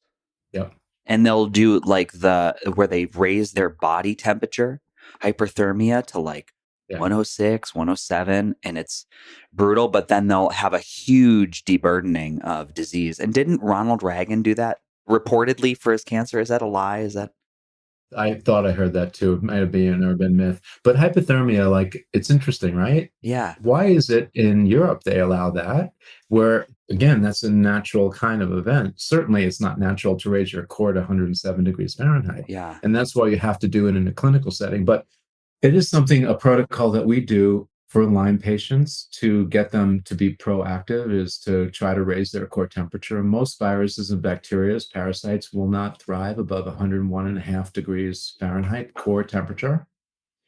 Yep. And they'll do like where they raise their body temperature, hyperthermia to like 106, 107, and it's brutal, but then they'll have a huge deburdening of disease. And didn't Ronald Reagan do that reportedly for his cancer? Is that a lie? Is that? I thought I heard that too. It might have been an urban myth. But hypothermia, like, it's interesting, right? Yeah. Why is it in Europe they allow that? Where, again, that's a natural kind of event. Certainly, it's not natural to raise your core to 107 degrees Fahrenheit. Yeah. And that's why you have to do it in a clinical setting. But it is a protocol that we do for Lyme patients to get them to be proactive, is to try to raise their core temperature. Most viruses and bacteria, parasites, will not thrive above 101.5 degrees Fahrenheit core temperature.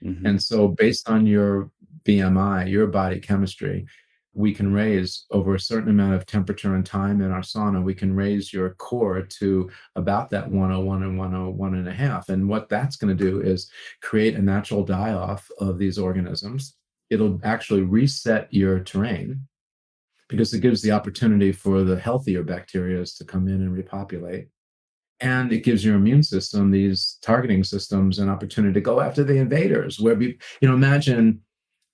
And so based on your BMI, your body chemistry, we can raise over a certain amount of temperature and time in our sauna, we can raise your core to about that 101 and 101.5. And what that's going to do is create a natural die-off of these organisms. It'll actually reset your terrain because it gives the opportunity for the healthier bacteria to come in and repopulate. And it gives your immune system, these targeting systems, an opportunity to go after the invaders. Where, imagine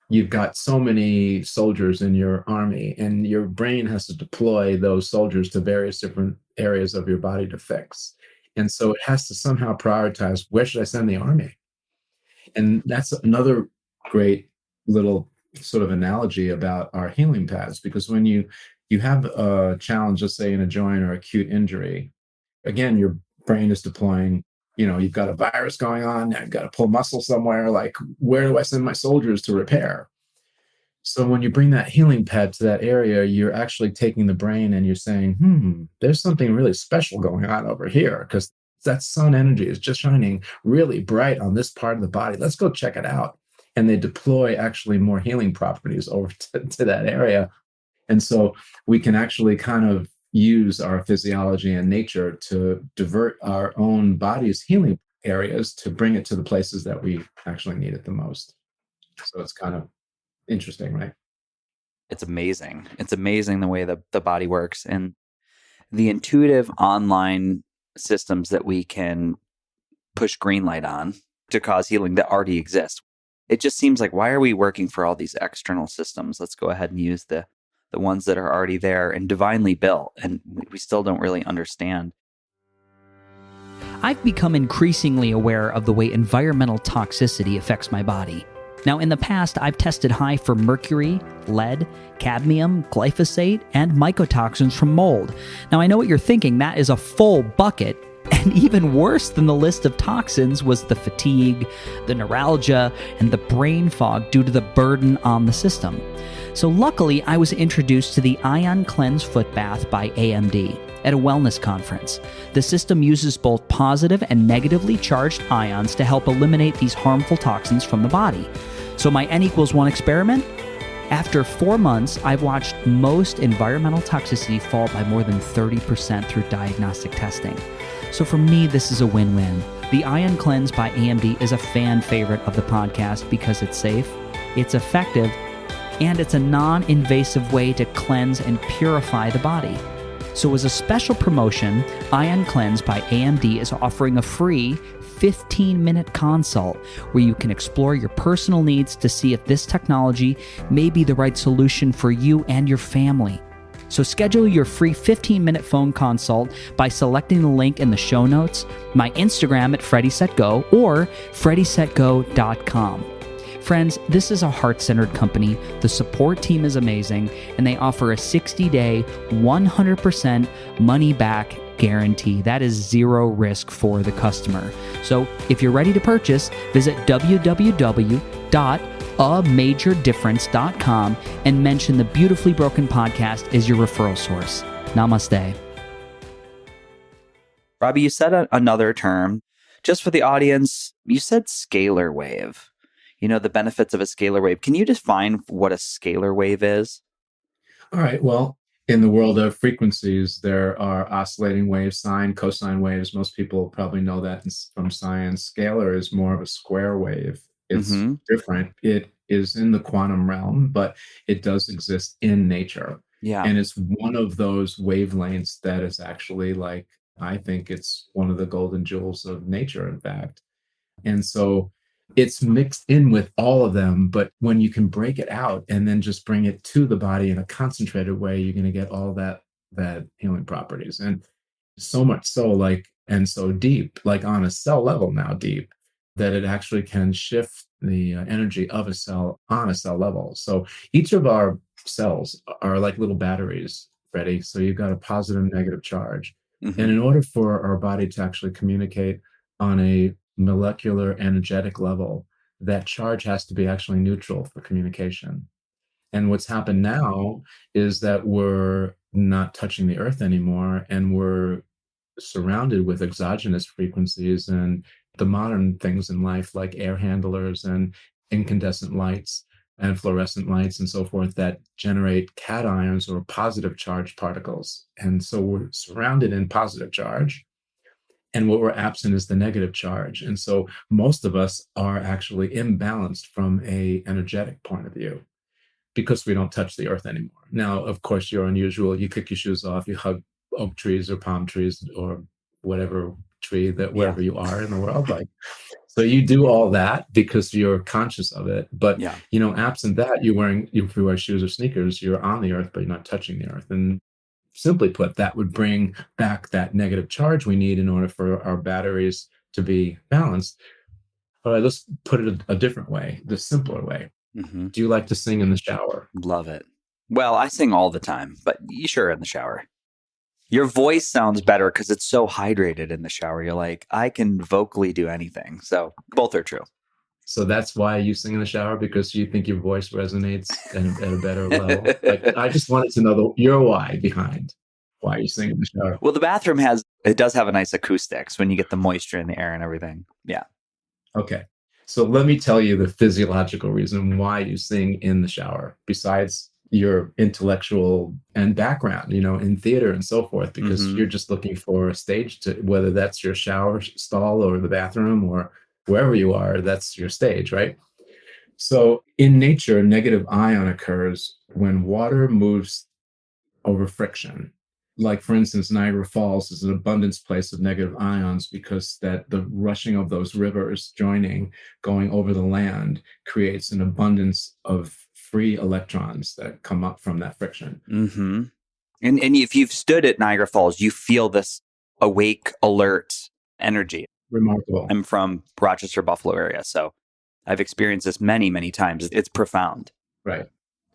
you've got so many soldiers in your army, and your brain has to deploy those soldiers to various different areas of your body to fix. And so it has to somehow prioritize, where should I send the army? And that's another great little sort of analogy about our healing paths, because when you have a challenge, let's say in a joint or acute injury, again, your brain is deploying, you've got a virus going on, I've got to pull muscle somewhere, like, where do I send my soldiers to repair? So when you bring that healing pad to that area, you're actually taking the brain and you're saying, there's something really special going on over here, because that sun energy is just shining really bright on this part of the body. Let's go check it out. And they deploy actually more healing properties over to that area. And so we can actually kind of use our physiology and nature to divert our own body's healing areas to bring it to the places that we actually need it the most. So it's kind of interesting, right? It's amazing. It's amazing the way the body works, and the intuitive online systems that we can push green light on to cause healing that already exists. It just seems like, why are we working for all these external systems? Let's go ahead and use the ones that are already there and divinely built, and we still don't really understand. I've become increasingly aware of the way environmental toxicity affects my body. Now, in the past, I've tested high for mercury, lead, cadmium, glyphosate, and mycotoxins from mold. Now, I know what you're thinking, that is a full bucket. And even worse than the list of toxins was the fatigue, the neuralgia, and the brain fog due to the burden on the system. So luckily, I was introduced to the Ion Cleanse Foot Bath by AMD at a wellness conference. The system uses both positive and negatively charged ions to help eliminate these harmful toxins from the body. So my N=1 experiment? After 4 months, I've watched most environmental toxicity fall by more than 30% through diagnostic testing. So for me, this is a win-win. The Ion Cleanse by AMD is a fan favorite of the podcast because it's safe, it's effective, and it's a non-invasive way to cleanse and purify the body. So as a special promotion, Ion Cleanse by AMD is offering a free 15-minute consult where you can explore your personal needs to see if this technology may be the right solution for you and your family. So schedule your free 15-minute phone consult by selecting the link in the show notes, my Instagram at FreddySetGo, or FreddySetGo.com. Friends, this is a heart-centered company. The support team is amazing, and they offer a 60-day, 100% money-back guarantee. That is zero risk for the customer. So if you're ready to purchase, visit www.amajordifference.com and mention the Beautifully Broken podcast as your referral source. Namaste. Robby, you said another term. Just for the audience, you said scalar wave. You know, the benefits of a scalar wave. Can you define what a scalar wave is? All right. Well, in the world of frequencies, there are oscillating waves, sine, cosine waves. Most people probably know that from science. Scalar is more of a square wave. It's different. It is in the quantum realm, but it does exist in nature. Yeah. And it's one of those wavelengths that is actually like, I think it's one of the golden jewels of nature, in fact. And so it's mixed in with all of them, but when you can break it out and then just bring it to the body in a concentrated way, you're going to get all that healing properties. And so much so, like, and so deep, like on a cell level now deep, that it actually can shift the energy of a cell on a cell level. So each of our cells are like little batteries, Freddie. So you've got a positive and negative charge. And in order for our body to actually communicate on a molecular energetic level, that charge has to be actually neutral for communication. And what's happened now is that we're not touching the earth anymore, and we're surrounded with exogenous frequencies and the modern things in life like air handlers and incandescent lights and fluorescent lights and so forth that generate cations or positive charged particles. And so we're surrounded in positive charge, and what we're absent is the negative charge. And so most of us are actually imbalanced from a energetic point of view because we don't touch the earth anymore. Now, of course, you're unusual. You kick your shoes off, you hug oak trees or palm trees or whatever tree that wherever you are in the world. Like, so you do all that because you're conscious of it. But, you know, absent that, if you wear shoes or sneakers, you're on the earth, but you're not touching the earth. And simply put, that would bring back that negative charge we need in order for our batteries to be balanced. All right, let's put it a different way, the simpler way. Do you like to sing in the shower? Love it. Well, I sing all the time, but you sure in the shower. Your voice sounds better because it's so hydrated in the shower. You're like, I can vocally do anything. So both are true. So that's why you sing in the shower, because you think your voice resonates at a better level. Like, I just wanted to know your why behind why you sing in the shower. Well, the bathroom does have a nice acoustics when you get the moisture in the air and everything. Yeah. Okay. So let me tell you the physiological reason why you sing in the shower, besides your intellectual and background, you know, in theater and so forth, because you're just looking for a stage to, whether that's your shower stall or the bathroom or wherever you are, that's your stage, right? So in nature, negative ion occurs when water moves over friction. Like, for instance, Niagara Falls is an abundance place of negative ions because that the rushing of those rivers going over the land creates an abundance of free electrons that come up from that friction. And if you've stood at Niagara Falls, you feel this awake, alert energy. Remarkable. I'm from Rochester, Buffalo area, so I've experienced this many, many times. It's profound. Right.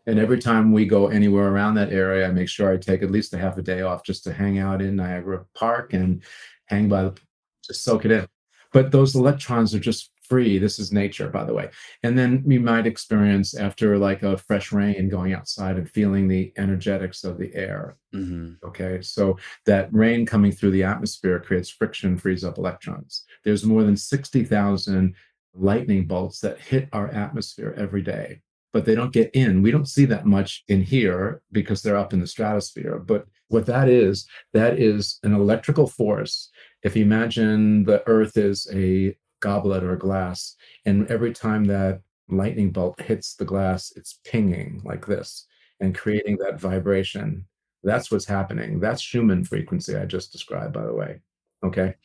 And every time we go anywhere around that area, I make sure I take at least a half a day off just to hang out in Niagara Park and hang by just soak it in. But those electrons are just free. This is nature, by the way. And then we might experience, after like a fresh rain, going outside and feeling the energetics of the air. Okay. So that rain coming through the atmosphere creates friction, frees up electrons. There's more than 60,000 lightning bolts that hit our atmosphere every day, but they don't get in. We don't see that much in here because they're up in the stratosphere. But what that is an electrical force. If you imagine the earth is a goblet or a glass, and every time that lightning bolt hits the glass, it's pinging like this and creating that vibration. That's what's happening. That's Schumann frequency I just described, by the way. Okay.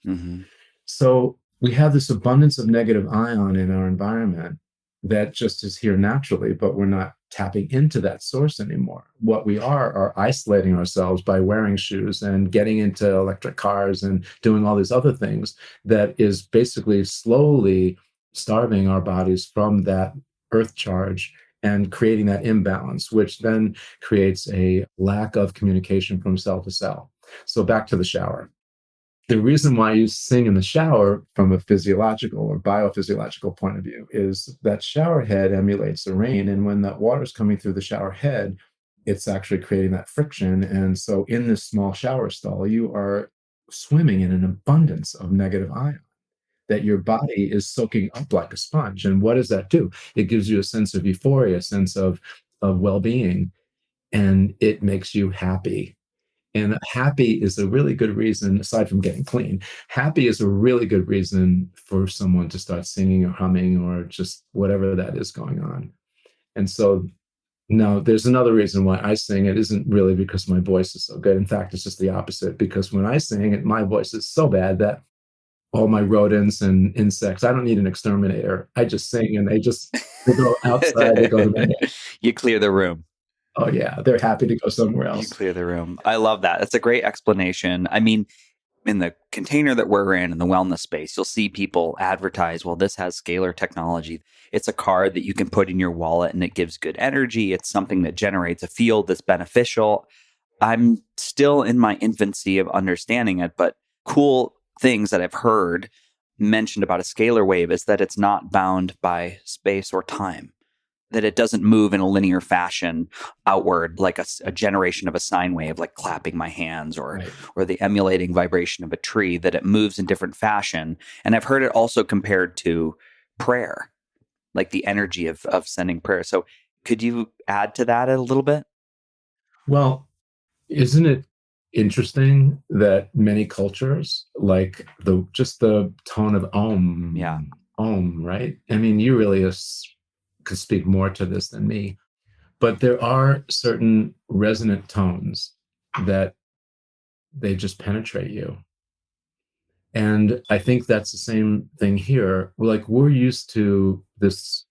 So we have this abundance of negative ion in our environment. that just is here naturally, but we're not tapping into that source anymore. What we are isolating ourselves by wearing shoes and getting into electric cars and doing all these other things that is basically slowly starving our bodies from that earth charge and creating that imbalance, which then creates a lack of communication from cell to cell. So back to the shower. The reason why you sing in the shower from a physiological or biophysiological point of view is that shower head emulates the rain. And when that water is coming through the shower head, it's actually creating that friction. And so in this small shower stall, you are swimming in an abundance of negative ion that your body is soaking up like a sponge. And what does that do? It gives you a sense of euphoria, a sense of well-being, and it makes you happy. And happy is a really good reason, aside from getting clean, happy is a really good reason for someone to start singing or humming or just whatever that is going on. And so, no, there's another reason why I sing. It isn't really because my voice is so good. In fact, it's just the opposite, because when I sing, my voice is so bad that all my rodents and insects, I don't need an exterminator. I just sing and they go outside, they go to bed. You clear the room. Oh, yeah. They're happy to go somewhere You else. clear the room. I love that. That's a great explanation. I mean, in the container that we're in the wellness space, you'll see people advertise, well, this has Scalar technology. It's a card that you can put in your wallet and it gives good energy. It's something that generates a field that's beneficial. I'm still in my infancy of understanding it, but cool things that I've heard mentioned about a scalar wave is that it's not bound by space or time, that it doesn't move in a linear fashion outward like a generation of a sine wave, like clapping my hands or the emulating vibration of a tree, that it moves in different fashion. And I've heard it also compared to prayer, like the energy of sending prayer. So could you add to that a little bit? Well, isn't it interesting that many cultures like the tone of Om? Yeah. Om, right? I mean, you really could speak more to this than me, but there are certain resonant tones that they just penetrate you. And I think that's the same thing here. Like, we're used to this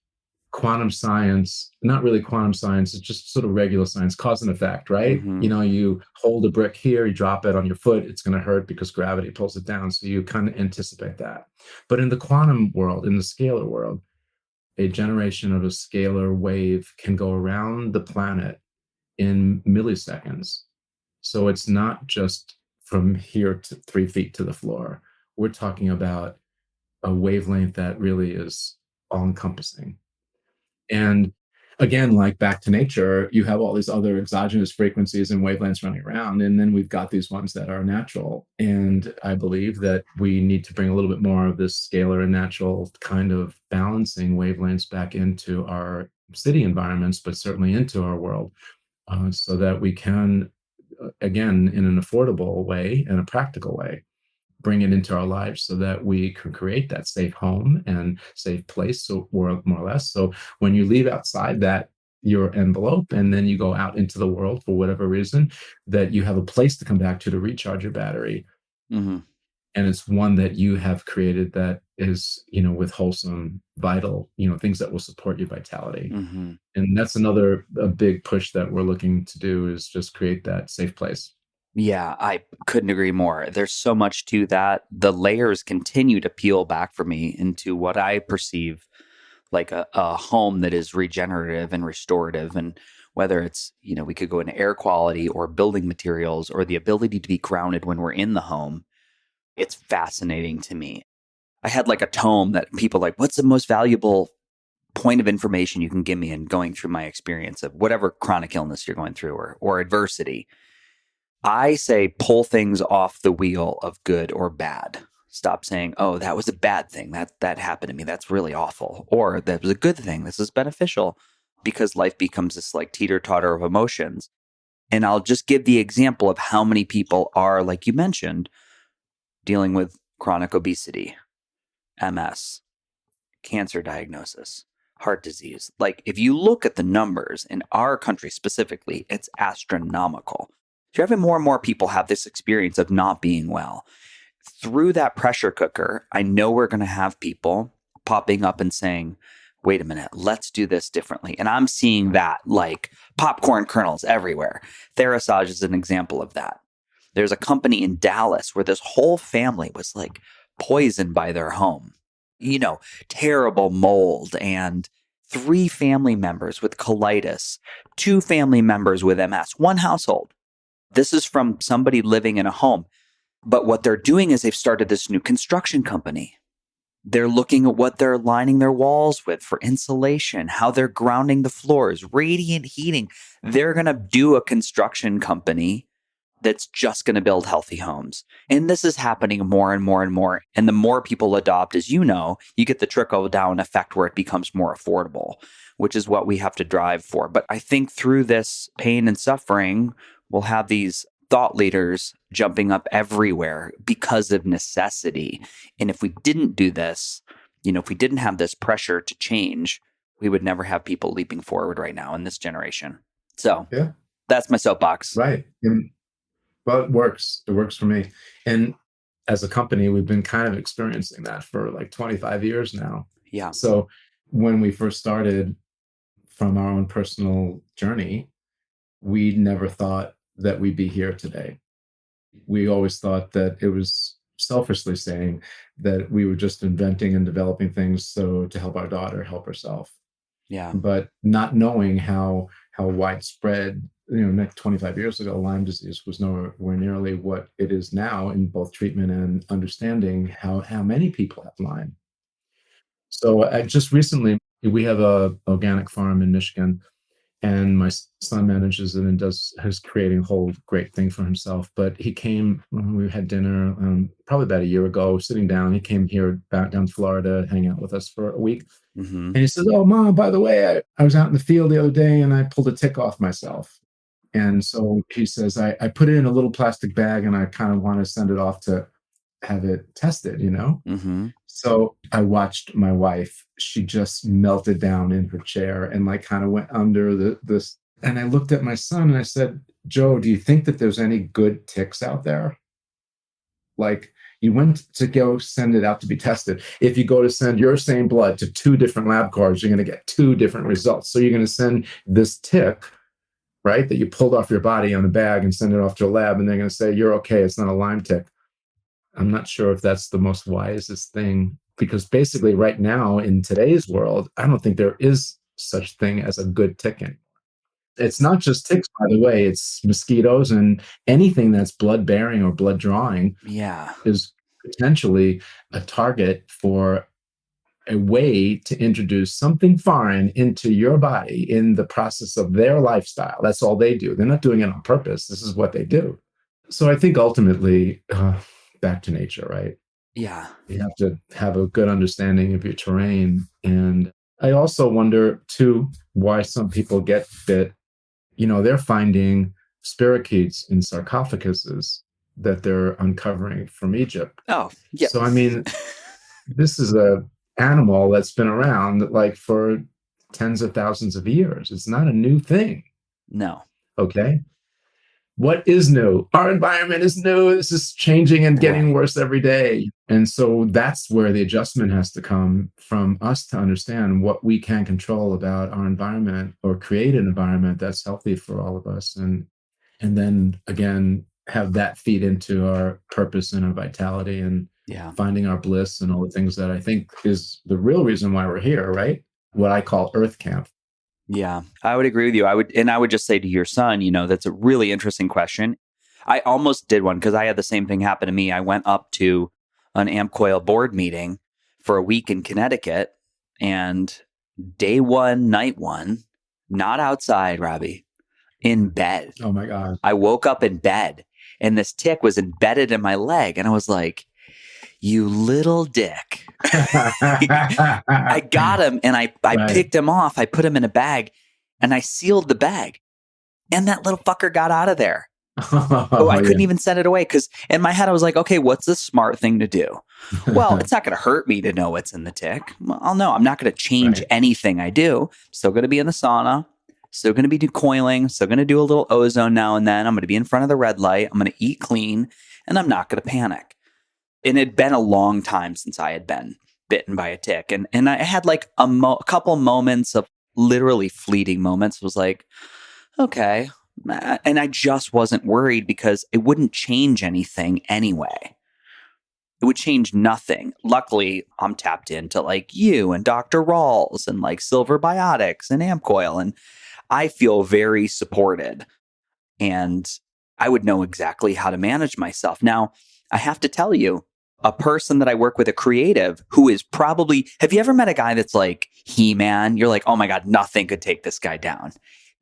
quantum science, not really quantum science, it's just sort of regular science, cause and effect, right? Mhm. You know, you hold a brick here, you drop it on your foot, it's going to hurt because gravity pulls it down. So you kind of anticipate that. But in the quantum world, in the scalar world, a generation of a scalar wave can go around the planet in milliseconds. So it's not just from here to 3 feet to the floor. We're talking about a wavelength that really is all encompassing. And again, like back to nature, you have all these other exogenous frequencies and wavelengths running around. And then we've got these ones that are natural. And I believe that we need to bring a little bit more of this scalar and natural kind of balancing wavelengths back into our city environments, but certainly into our world, so that we can, again, in an affordable way and a practical way, bring it into our lives so that we can create that safe home and safe place, so more or less. So when you leave outside that your envelope and then you go out into the world for whatever reason, that you have a place to come back to recharge your battery. Mm-hmm. And it's one that you have created that is, with wholesome, vital, things that will support your vitality. Mm-hmm. And that's a big push that we're looking to do, is just create that safe place. Yeah, I couldn't agree more. There's so much to that. The layers continue to peel back for me into what I perceive like a home that is regenerative and restorative. And whether it's, we could go into air quality or building materials or the ability to be grounded when we're in the home, it's fascinating to me. I had like a tome that people like, what's the most valuable point of information you can give me in going through my experience of whatever chronic illness you're going through or adversity? I say pull things off the wheel of good or bad. Stop saying, oh, that was a bad thing. That happened to me. That's really awful. Or that was a good thing. This is beneficial, because life becomes this like teeter-totter of emotions. And I'll just give the example of how many people are, like you mentioned, dealing with chronic obesity, MS, cancer diagnosis, heart disease. Like, if you look at the numbers in our country specifically, it's astronomical. So having more and more people have this experience of not being well. Through that pressure cooker, I know we're going to have people popping up and saying, wait a minute, let's do this differently. And I'm seeing that like popcorn kernels everywhere. Therasage is an example of that. There's a company in Dallas where this whole family was like poisoned by their home. Terrible mold, and 3 family members with colitis, 2 family members with MS, one household. This is from somebody living in a home. But what they're doing is they've started this new construction company. They're looking at what they're lining their walls with for insulation, how they're grounding the floors, radiant heating. They're going to do a construction company that's just going to build healthy homes. And this is happening more and more and more. And the more people adopt, as you know, you get the trickle down effect where it becomes more affordable, which is what we have to drive for. But I think through this pain and suffering, we'll have these thought leaders jumping up everywhere because of necessity. And if we didn't do this, if we didn't have this pressure to change, we would never have people leaping forward right now in this generation. So Yeah, that's my soapbox. right. Well, it works. It works for me. And as a company, we've been kind of experiencing that for like 25 years now. Yeah. So when we first started from our own personal journey, we never thought that we'd be here today. We always thought that it was selfishly saying that we were just inventing and developing things to help our daughter help herself. Yeah. But not knowing how widespread, next 25 years ago, Lyme disease was nowhere nearly what it is now in both treatment and understanding how many people have Lyme. So just recently, we have a organic farm in Michigan, and my son manages it and is creating a whole great thing for himself. But he came, we had dinner probably about a year ago, sitting down. He came here back down to Florida, hang out with us for a week. Mm-hmm. And he says, "Oh, Mom, by the way, I was out in the field the other day and I pulled a tick off myself." And so he says, I put it in a little plastic bag and I kind of want to send it off to have it tested, Mm-hmm. So I watched my wife. She just melted down in her chair and like kind of went under this. And I looked at my son and I said, "Joe, do you think that there's any good ticks out there? Like, you went to go send it out to be tested. If you go to send your same blood to 2 different lab cards, you're going to get 2 different results. So you're going to send this tick, right, that you pulled off your body on a bag and send it off to a lab, and they're going to say, you're okay, it's not a Lyme tick." I'm not sure if that's the most wisest thing, because basically right now in today's world, I don't think there is such thing as a good tick anymore. It's not just ticks, by the way, it's mosquitoes, and anything that's blood bearing or blood drawing is potentially a target for a way to introduce something foreign into your body in the process of their lifestyle. That's all they do. They're not doing it on purpose. This is what they do. So I think ultimately, back to nature, right? Yeah. You have to have a good understanding of your terrain. And I also wonder, too, why some people get bit. They're finding spirochetes in sarcophaguses that they're uncovering from Egypt. Oh, yeah. So, I mean, this is a animal that's been around like for tens of thousands of years. It's not a new thing. No. Okay. What is new? Our environment is new. This is changing and getting worse every day. And so that's where the adjustment has to come from us to understand what we can control about our environment, or create an environment that's healthy for all of us. And then again, have that feed into our purpose and our vitality and finding our bliss and all the things that I think is the real reason why we're here, right? What I call Earth Camp. Yeah, I would agree with you. I would just say to your son, that's a really interesting question. I almost did one because I had the same thing happen to me. I went up to an AmpCoil board meeting for a week in Connecticut, and day 1, night 1, not outside, Robby, in bed. Oh my God. I woke up in bed and this tick was embedded in my leg. And I was like, "You little dick." I got him and I picked him off. I put him in a bag and I sealed the bag. And that little fucker got out of there. I couldn't even send it away because in my head I was like, okay, what's the smart thing to do? Well, it's not going to hurt me to know what's in the tick. I'll know. I'm not going to change anything I do. Still going to be in the sauna. Still going to be coiling. Still going to do a little ozone now and then. I'm going to be in front of the red light. I'm going to eat clean and I'm not going to panic. And it had been a long time since I had been bitten by a tick. And I had like a couple moments of literally fleeting moments. It was like, okay. And I just wasn't worried because it wouldn't change anything anyway. It would change nothing. Luckily, I'm tapped into like you and Dr. Rawls and like Silver Biotics and Amcoil. And I feel very supported. And I would know exactly how to manage myself. Now, I have to tell you, a person that I work with, a creative who is probably, have you ever met a guy that's like He-Man? You're like, oh my God, nothing could take this guy down.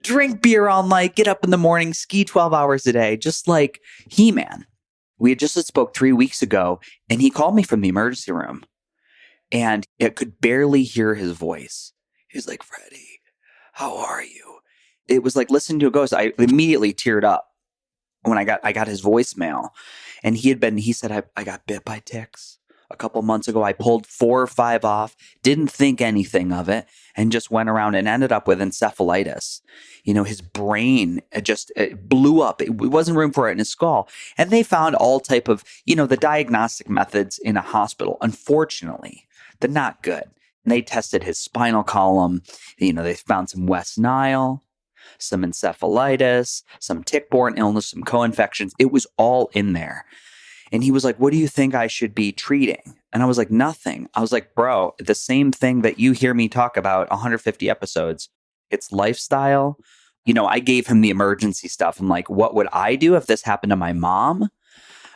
Drink beer all night, get up in the morning, ski 12 hours a day, just like He-Man. We had just spoke 3 weeks ago, and he called me from the emergency room, and I could barely hear his voice. He was like, Freddie, how are you? It was like listening to a ghost. I immediately teared up when I got his voicemail, and he said, I got bit by ticks a couple months ago. I pulled 4 or 5 off, didn't think anything of it, and just went around and ended up with encephalitis. His brain it blew up. It wasn't room for it in his skull. And they found all type of, the diagnostic methods in a hospital. Unfortunately, they're not good. And they tested his spinal column. They found some West Nile, some encephalitis, some tick-borne illness, some co-infections. It was all in there. And he was like, what do you think I should be treating? And I was like, nothing. I was like, bro, the same thing that you hear me talk about 150 episodes. It's lifestyle. I gave him the emergency stuff. I'm like, what would I do if this happened to my mom?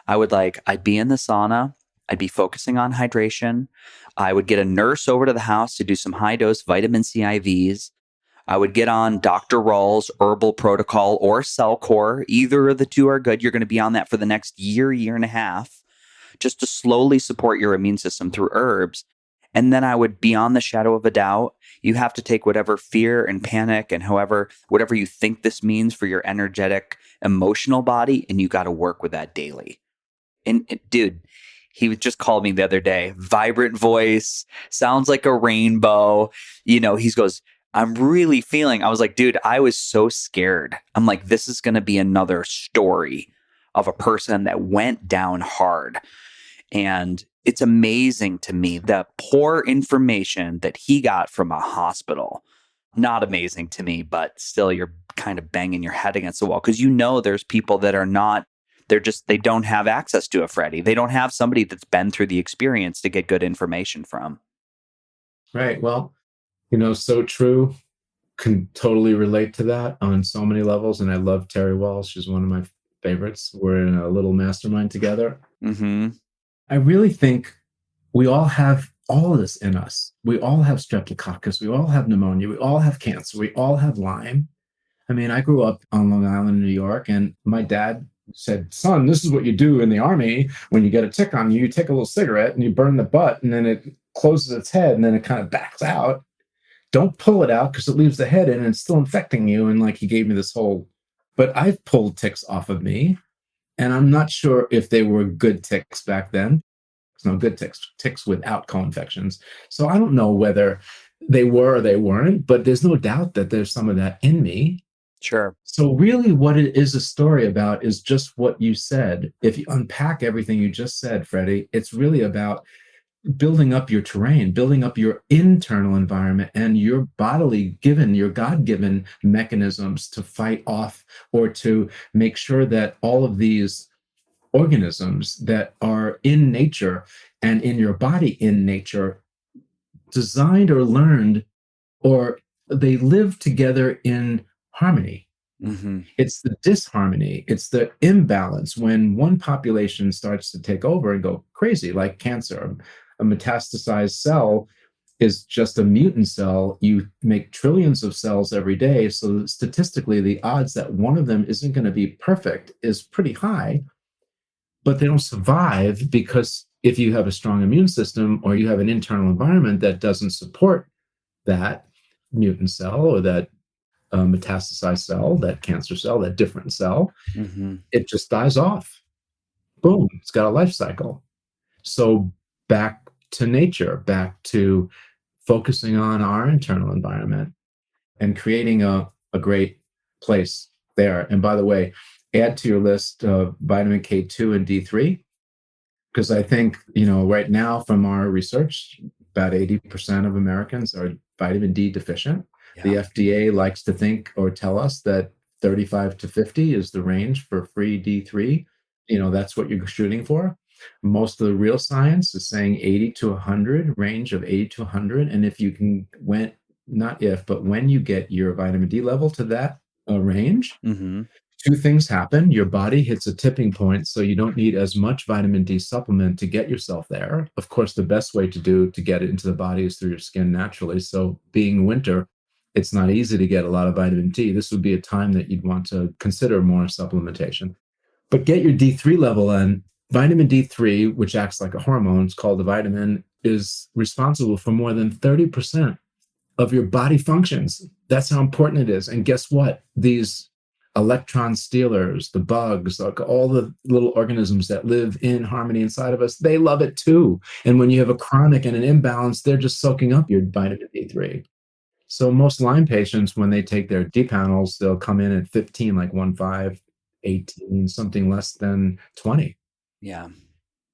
I'd be in the sauna. I'd be focusing on hydration. I would get a nurse over to the house to do some high dose vitamin C IVs. I would get on Dr. Rawls' herbal protocol or Cellcore. Either of the two are good. You're going to be on that for the next year and a half, just to slowly support your immune system through herbs. And then I would, beyond the shadow of a doubt, you have to take whatever fear and panic and whatever you think this means for your energetic, emotional body, and you got to work with that daily. And dude, he just called me the other day. Vibrant voice, sounds like a rainbow. He goes, I'm really feeling. I was like, dude, I was so scared. I'm like, this is going to be another story of a person that went down hard. And it's amazing to me the poor information that he got from a hospital. Not amazing to me, but still you're kind of banging your head against the wall because there's people that are not, they don't have access to a Freddie. They don't have somebody that's been through the experience to get good information from. Right. Well, so true. Can totally relate to that on so many levels. And I love Terry Walls. She's one of my favorites. We're in a little mastermind together. Mm-hmm. I really think we all have all of this in us. We all have streptococcus. We all have pneumonia. We all have cancer. We all have Lyme. I mean, I grew up on Long Island, New York, and my dad said, son, this is what you do in the army. When you get a tick on you, you take a little cigarette and you burn the butt, and then it closes its head and then it kind of backs out. Don't pull it out because it leaves the head in and it's still infecting you. And he gave me this whole, but I've pulled ticks off of me. And I'm not sure if they were good ticks back then. There's no good ticks without co-infections. So I don't know whether they were or they weren't, but there's no doubt that there's some of that in me. Sure. So really what it is a story about is just what you said. If you unpack everything you just said, Freddie, it's really about building up your terrain, building up your internal environment and your your God-given mechanisms to fight off or to make sure that all of these organisms that are in nature and in your body in nature, designed or learned, or they live together in harmony. Mm-hmm. It's the disharmony. It's the imbalance when one population starts to take over and go crazy, like cancer. A metastasized cell is just a mutant cell. You make trillions of cells every day. So statistically, the odds that one of them isn't going to be perfect is pretty high, but they don't survive because if you have a strong immune system or you have an internal environment that doesn't support that mutant cell or that metastasized cell, that cancer cell, that different cell, mm-hmm. it just dies off. Boom, it's got a life cycle. So back to nature, back to focusing on our internal environment and creating a great place there. And by the way, add to your list vitamin K2 and D3, because I think, right now from our research, about 80% of Americans are vitamin D deficient. Yeah. The FDA likes to think or tell us that 35 to 50 is the range for free D3. That's what you're shooting for. Most of the real science is saying 80 to 100, range of 80 to 100. And if you can, but when you get your vitamin D level to that range, Mm-hmm. two things happen. Your body hits a tipping point, so you don't need as much vitamin D supplement to get yourself there. Of course, the best way to get it into the body is through your skin naturally. So being winter, it's not easy to get a lot of vitamin D. This would be a time that you'd want to consider more supplementation. But get your D3 level in. Vitamin D3, which acts like a hormone, it's called a vitamin, is responsible for more than 30% of your body functions. That's how important it is. And guess what? These electron stealers, the bugs, like all the little organisms that live in harmony inside of us, they love it too. And when you have a chronic and an imbalance, they're just soaking up your vitamin D3. So most Lyme patients, when they take their D panels, they'll come in at 15, like 1.5, 18, something less than 20. Yeah.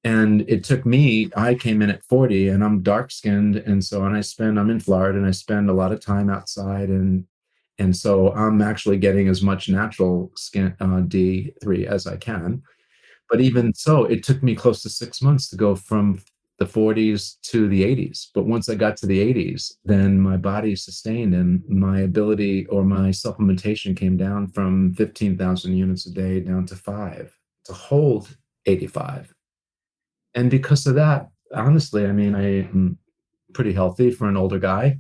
And it took me, I came in at 40 and I'm dark skinned. And so, I'm in Florida and I spend a lot of time outside. And so I'm actually getting as much natural skin D3 as I can. But even so, it took me close to 6 months to go from the 40s to the 80s. But once I got to the 80s, then my body sustained and my ability or my supplementation came down from 15,000 units a day down to 5 to hold 85. And because of that, honestly, I mean, I'm pretty healthy for an older guy.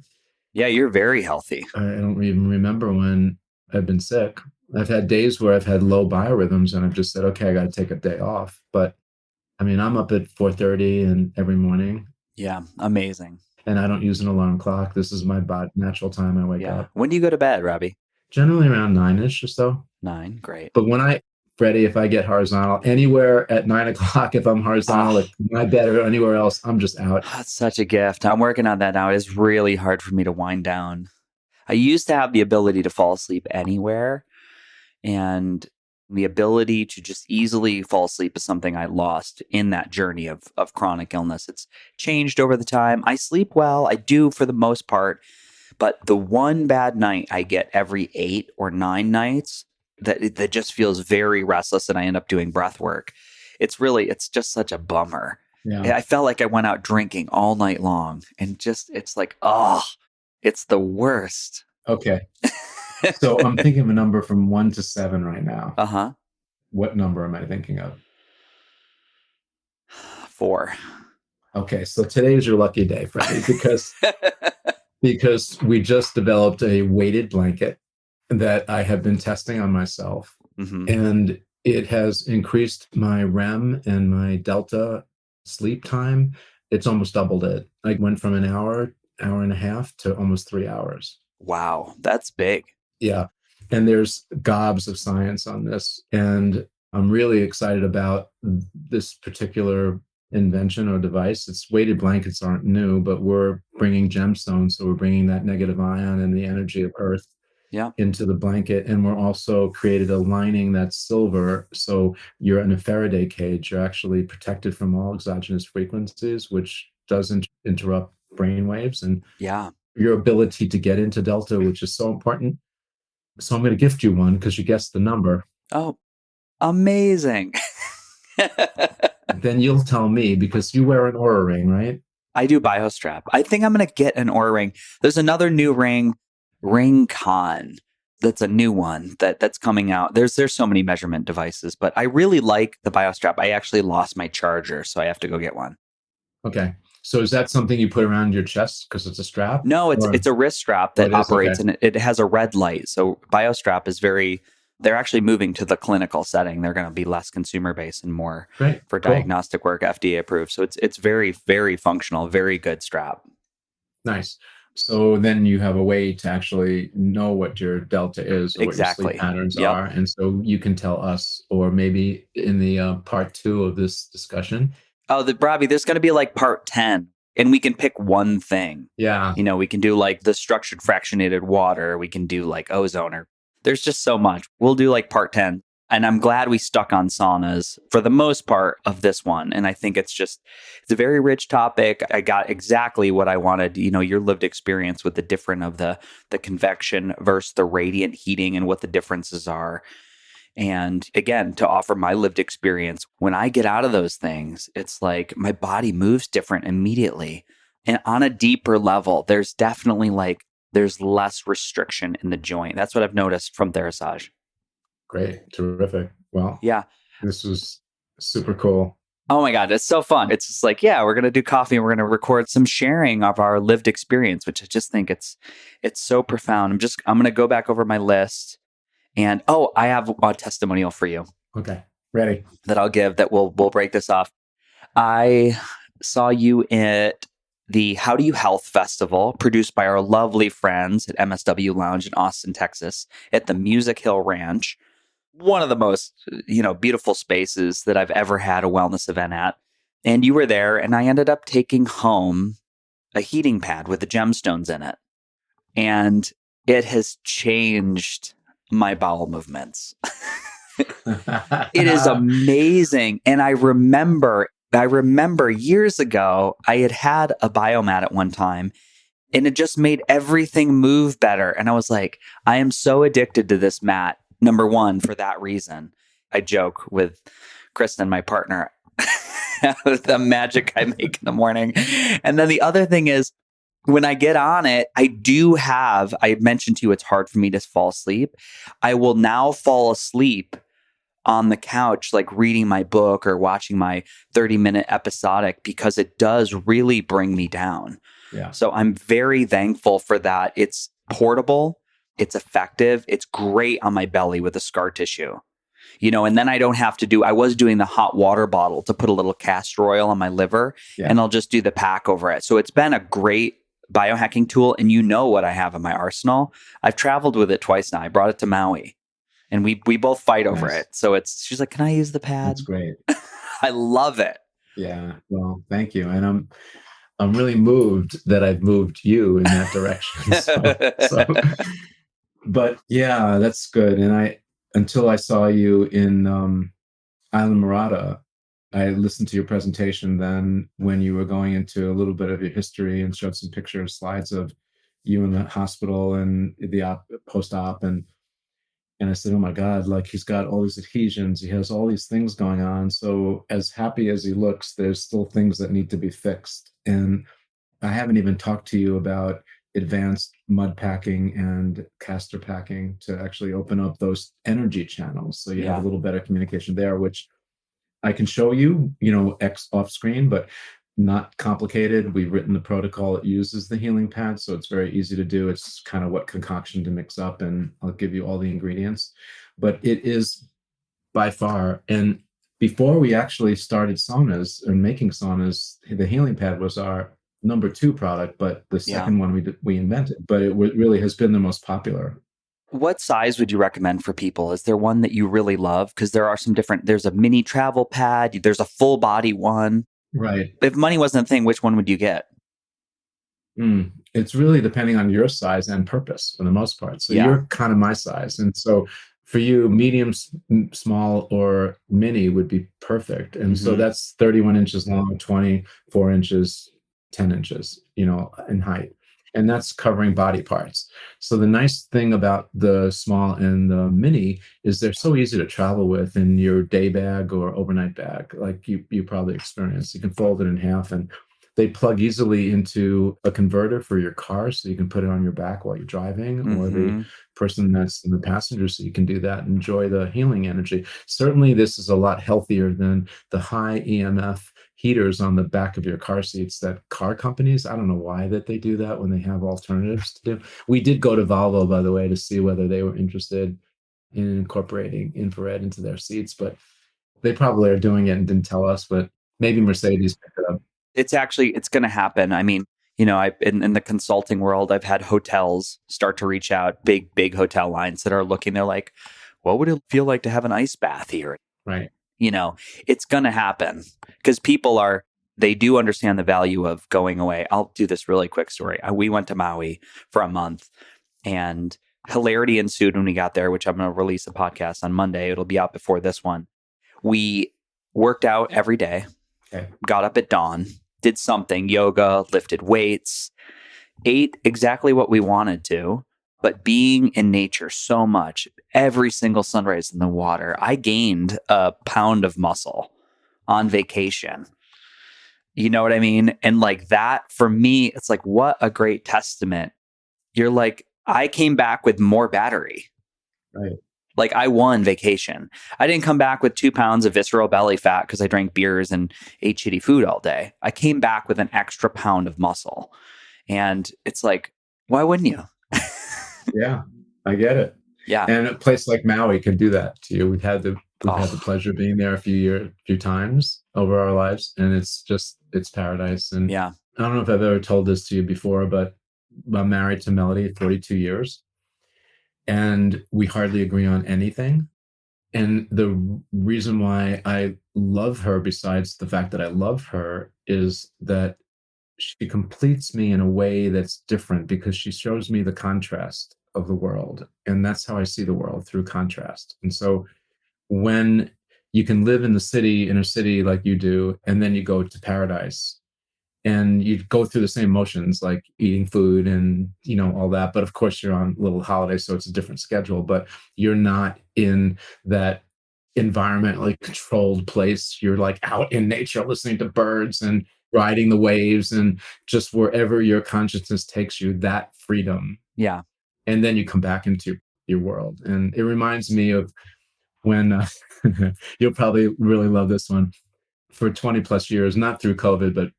Yeah, you're very healthy. I don't even remember when I've been sick. I've had days where I've had low biorhythms and I've just said, okay, I got to take a day off. But I mean, I'm up at 4:30 and every morning. Yeah, amazing. And I don't use an alarm clock. This is my natural time I wake up. When do you go to bed, Robby? Generally around 9-ish or so. 9, great. But Freddie, if I get horizontal, anywhere at 9 o'clock, if I'm horizontal, like my bed or anywhere else, I'm just out. That's such a gift. I'm working on that now. It is really hard for me to wind down. I used to have the ability to fall asleep anywhere, and the ability to just easily fall asleep is something I lost in that journey of chronic illness. It's changed over the time. I sleep well. I do for the most part. But the one bad night I get every 8 or 9 nights that just feels very restless and I end up doing breath work. It's just such a bummer. Yeah. I felt like I went out drinking all night long and it's like, it's the worst. Okay. So I'm thinking of a number from 1 to 7 right now. Uh-huh. What number am I thinking of? 4. Okay. So today's your lucky day, Freddie, because we just developed a weighted blanket that I have been testing on myself. Mm-hmm. And it has increased my REM and my delta sleep time. It's almost doubled it. I went from an hour and a half to almost 3 hours. Wow, that's big. Yeah. And there's gobs of science on this. And I'm really excited about this particular invention or device. It's weighted blankets aren't new, but we're bringing gemstones. So we're bringing that negative ion and the energy of Earth into the blanket. And we're also created a lining that's silver. So you're in a Faraday cage. You're actually protected from all exogenous frequencies, which doesn't interrupt brain waves and your ability to get into delta, which is so important. So I'm going to gift you one because you guessed the number. Oh, amazing. Then you'll tell me because you wear an Oura ring, right? I do BioStrap. I think I'm going to get an Oura ring. There's another new ring, RingCon. That's a new one that's coming out. There's so many measurement devices, but I really like the BioStrap. I actually lost my charger, so I have to go get one. Okay. So is that something you put around your chest because it's a strap? No, it's a wrist strap that operates and it has a red light. So BioStrap is they're actually moving to the clinical setting. They're going to be less consumer based and more for diagnostic work, FDA approved. So it's very, very functional, very good strap. Nice. So then you have a way to actually know what your delta is or what your sleep patterns are. And so you can tell us, or maybe in the part 2 of this discussion. Oh, Robby, there's going to be like part 10 and we can pick one thing. Yeah. We can do like the structured fractionated water. We can do like ozone there's just so much. We'll do like part 10. And I'm glad we stuck on saunas for the most part of this one. And I think it's a very rich topic. I got exactly what I wanted, your lived experience with the different of the convection versus the radiant heating and what the differences are. And again, to offer my lived experience, when I get out of those things, it's like my body moves different immediately. And on a deeper level, there's definitely there's less restriction in the joint. That's what I've noticed from Therasage. Great. Terrific. Well, Yeah. This was super cool. Oh my God, it's so fun. It's just like, yeah, we're going to do coffee and we're going to record some sharing of our lived experience, which I just think it's so profound. I'm going to go back over my list and, I have a testimonial for you. Okay. Ready. That I'll give that we'll break this off. I saw you at the How Do You Health Festival, produced by our lovely friends at MSW Lounge in Austin, Texas, at the Music Hill Ranch. One of the most, beautiful spaces that I've ever had a wellness event at. And you were there, and I ended up taking home a heating pad with the gemstones in it. And it has changed my bowel movements. It is amazing. And I remember years ago, I had a biomat at one time, and it just made everything move better. And I was like, I am so addicted to this mat. Number one, for that reason. I joke with Kristen, my partner, the magic I make in the morning. And then the other thing is, when I get on it, I mentioned to you, it's hard for me to fall asleep. I will now fall asleep on the couch, like reading my book or watching my 30-minute episodic, because it does really bring me down. Yeah. So I'm very thankful for that. It's portable. It's effective. It's great on my belly with the scar tissue, and then I don't have to I was doing the hot water bottle to put a little castor oil on my liver, and I'll just do the pack over it. So it's been a great biohacking tool. And what I have in my arsenal. I've traveled with it twice now. I brought it to Maui, and we both fight over it. So she's like, can I use the pad? That's great. I love it. Yeah. Well, thank you. And I'm really moved that I've moved you in that direction. But yeah, that's good. And until I saw you in Island Murata, I listened to your presentation then when you were going into a little bit of your history and showed some pictures, slides of you in the hospital and the post-op. And I said, oh my God, he's got all these adhesions. He has all these things going on. So as happy as he looks, there's still things that need to be fixed. And I haven't even talked to you about advanced mud packing and castor packing to actually open up those energy channels. So you have a little better communication there, which I can show you, off screen, but not complicated. We've written the protocol. It uses the healing pad, so it's very easy to do. It's kind of what concoction to mix up, and I'll give you all the ingredients. But it is by far, and before we actually started saunas and making saunas, the healing pad was our number 2 product, but the second one we invented, but it really has been the most popular. What size would you recommend for people? Is there one that you really love? Because there are some there's a mini travel pad, there's a full body one. Right. If money wasn't a thing, which one would you get? It's really depending on your size and purpose for the most part. So you're kind of my size. And so for you, medium, small, or mini would be perfect. And so that's 31 inches long, 24 inches, 10 inches, in height. And that's covering body parts. So the nice thing about the small and the mini is they're so easy to travel with in your day bag or overnight bag, like you probably experienced. You can fold it in half, and they plug easily into a converter for your car, so you can put it on your back while you're driving, or the person that's in the passenger, so you can do that and enjoy the healing energy. Certainly, this is a lot healthier than the high EMF heaters on the back of your car seats that car companies, I don't know why that they do that when they have alternatives to do. We did go to Volvo, by the way, to see whether they were interested in incorporating infrared into their seats, but they probably are doing it and didn't tell us, but maybe Mercedes picked it up. It's going to happen. I mean, in the consulting world, I've had hotels start to reach out, big hotel lines that are looking, they're like, what would it feel like to have an ice bath here? Right. It's going to happen because they do understand the value of going away. I'll do this really quick story. We went to Maui for a month, and hilarity ensued when we got there, which I'm going to release a podcast on Monday. It'll be out before this one. We worked out every day, got up at dawn, did something, yoga, lifted weights, ate exactly what we wanted to, but being in nature so much, every single sunrise in the water, I gained a pound of muscle on vacation. You know what I mean? And like that, for me, it's like, what a great testament. You're like, I came back with more battery. Right. Like I won vacation. I didn't come back with 2 pounds of visceral belly fat because I drank beers and ate shitty food all day. I came back with an extra pound of muscle. And it's like, why wouldn't you? Yeah, I get it. Yeah. And a place like Maui can do that to you. We've had the pleasure of being there a few times over our lives, and it's paradise. And yeah, I don't know if I've ever told this to you before, but I'm married to Melody 42 years, and we hardly agree on anything. And the reason why I love her, besides the fact that I love her, is that she completes me in a way that's different, because she shows me the contrast of the world. And that's how I see the world, through contrast. And so when you can live in the inner city like you do, and then you go to paradise and you go through the same motions, like eating food and, all that. But of course you're on little holidays, so it's a different schedule, but you're not in that environmentally controlled place. You're like out in nature, listening to birds and riding the waves, and just wherever your consciousness takes you, that freedom. Yeah. And then you come back into your world. And it reminds me of when you'll probably really love this one. For 20 plus years, not through COVID, but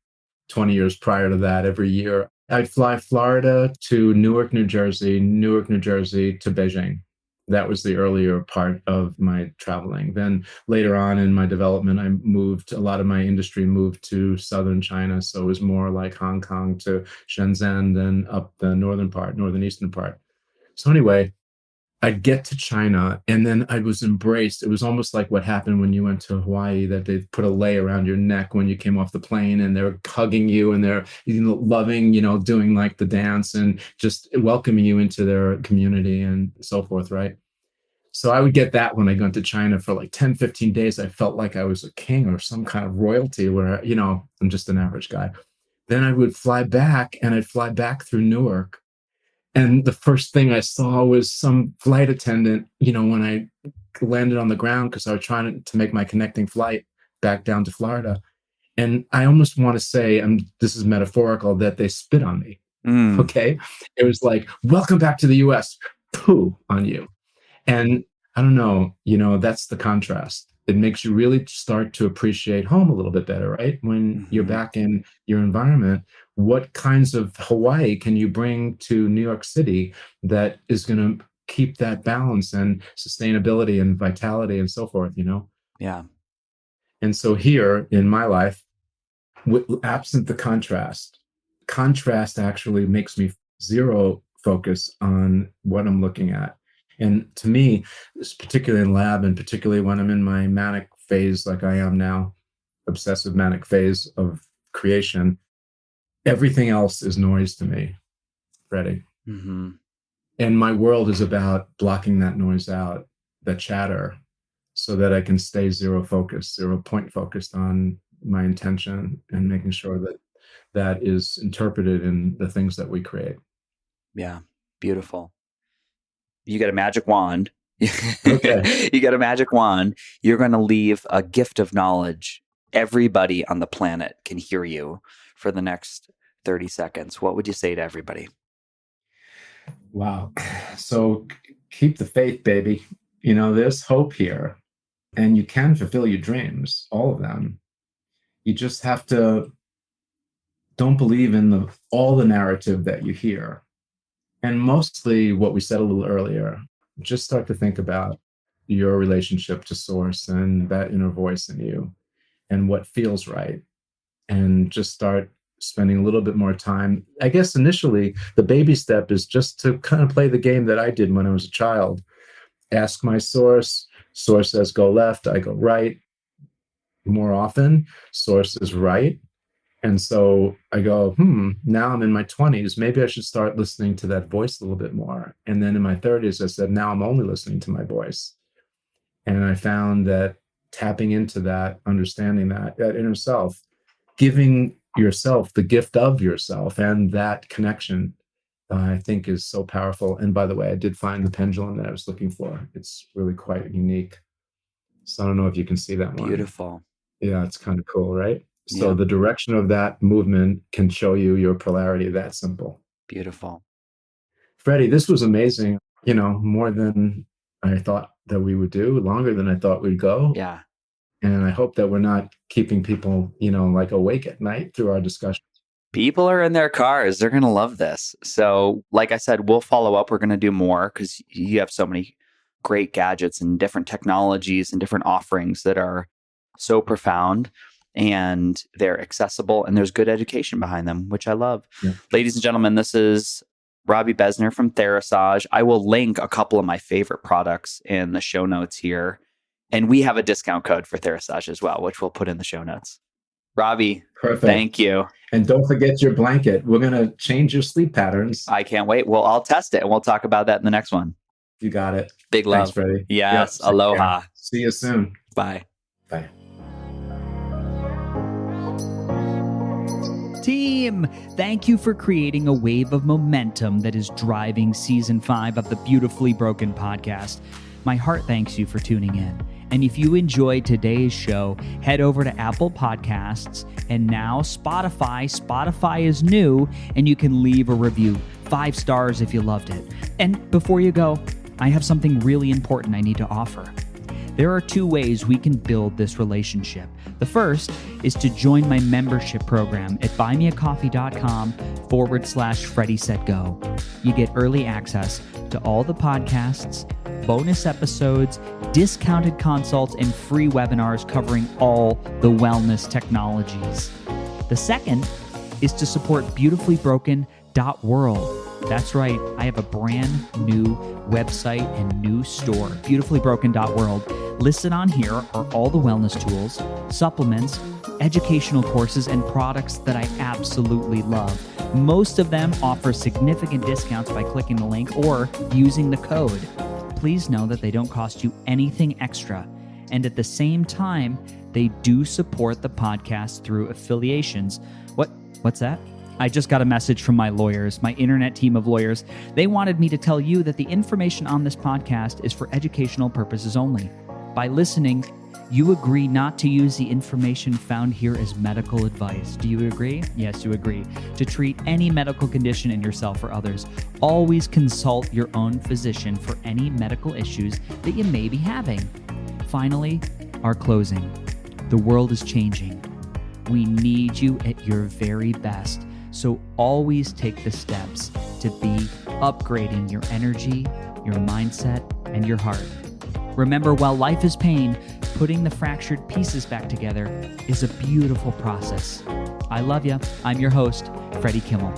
20 years prior to that, every year I'd fly Florida to Newark, New Jersey to Beijing. That was the earlier part of my traveling. Then later on in my development, a lot of my industry moved to southern China. So it was more like Hong Kong to Shenzhen, then up the northeastern part. So anyway, I'd get to China, and then I was embraced. It was almost like what happened when you went to Hawaii, that they put a lei around your neck when you came off the plane, and they're hugging you, and they're loving, doing like the dance and just welcoming you into their community and so forth, right? So I would get that when I went to China for like 10, 15 days. I felt like I was a king or some kind of royalty, where, I'm just an average guy. Then I would fly back, and I'd fly back through Newark. And the first thing I saw was some flight attendant, when I landed on the ground, because I was trying to make my connecting flight back down to Florida. And I almost want to say, this is metaphorical, that they spit on me. Okay. It was like, welcome back to the US, poo on you. And I don't know, that's the contrast. It makes you really start to appreciate home a little bit better, right? When you're back in your environment, what kinds of Hawaii can you bring to New York City that is going to keep that balance and sustainability and vitality and so forth, Yeah. And so here in my life, absent the contrast actually makes me zero focus on what I'm looking at. And to me, particularly in lab, and particularly when I'm in my manic phase, like I am now, obsessive manic phase of creation, everything else is noise to me, Freddie. Mm-hmm. And my world is about blocking that noise out, that chatter, so that I can stay zero point focused on my intention, and making sure that that is interpreted in the things that we create. Yeah. Beautiful. You get a magic wand. Okay. You get a magic wand. You're going to leave a gift of knowledge. Everybody on the planet can hear you for the next 30 seconds. What would you say to everybody? Wow. So keep the faith, baby. There's hope here, and you can fulfill your dreams, all of them. You just have to don't believe in all the narrative that you hear. And mostly what we said a little earlier, just start to think about your relationship to source and that inner voice in you and what feels right. And just start spending a little bit more time. I guess initially the baby step is just to kind of play the game that I did when I was a child. Ask my source. Source says go left, I go right. More often, source is right. And so I go, now I'm in my 20s. Maybe I should start listening to that voice a little bit more. And then in my 30s, I said, now I'm only listening to my voice. And I found that tapping into that, understanding that inner self, giving yourself the gift of yourself and that connection, I think is so powerful. And by the way, I did find the pendulum that I was looking for. It's really quite unique. So I don't know if you can see that one. Beautiful. Yeah, it's kind of cool, right? So Yeah. the direction of that movement can show you your polarity. That simple. Beautiful. Freddie, this was amazing. More than I thought that we would do, longer than I thought we'd go. Yeah. And I hope that we're not keeping people, like awake at night through our discussion. People are in their cars. They're going to love this. So, like I said, we'll follow up. We're going to do more because you have so many great gadgets and different technologies and different offerings that are so profound and they're accessible and there's good education behind them, which I love. Yeah. Ladies and gentlemen, this is Robby Besner from Therasage. I will link a couple of my favorite products in the show notes here. And we have a discount code for Therasage as well, which we'll put in the show notes. Robby, Perfect. Thank you. And don't forget your blanket. We're going to change your sleep patterns. I can't wait. Well, I'll test it and we'll talk about that in the next one. You got it. Big love. Thanks, Freddie. Yes. Yep, Aloha. See you soon. Bye. Bye. Team, thank you for creating a wave of momentum that is driving season 5 of the Beautifully Broken podcast. My heart thanks you for tuning in. And if you enjoyed today's show, head over to Apple Podcasts and now Spotify. Spotify is new and you can leave a review. 5 stars if you loved it. And before you go, I have something really important I need to offer. There are 2 ways we can build this relationship. The first is to join my membership program at buymeacoffee.com/FreddieSetGo. You get early access to all the podcasts, bonus episodes, discounted consults, and free webinars covering all the wellness technologies. The second is to support beautifullybroken.world. That's right, I have a brand new website and new store, beautifullybroken.world. Listed on here are all the wellness tools, supplements, educational courses, and products that I absolutely love. Most of them offer significant discounts by clicking the link or using the code. Please know that they don't cost you anything extra. And at the same time, they do support the podcast through affiliations. What's that? I just got a message from my lawyers, my internet team of lawyers. They wanted me to tell you that the information on this podcast is for educational purposes only. By listening, you agree not to use the information found here as medical advice. Do you agree? Yes, you agree. To treat any medical condition in yourself or others, always consult your own physician for any medical issues that you may be having. Finally, our closing. The world is changing. We need you at your very best. So always take the steps to be upgrading your energy, your mindset, and your heart. Remember, while life is pain, putting the fractured pieces back together is a beautiful process. I love you. I'm your host, Freddie Kimmel.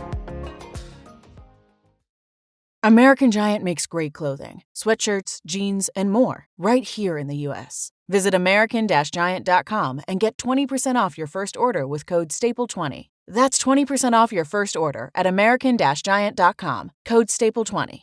American Giant makes great clothing, sweatshirts, jeans, and more right here in the U.S. Visit American-Giant.com and get 20% off your first order with code STAPLE20. That's 20% off your first order at American-Giant.com, code STAPLE20.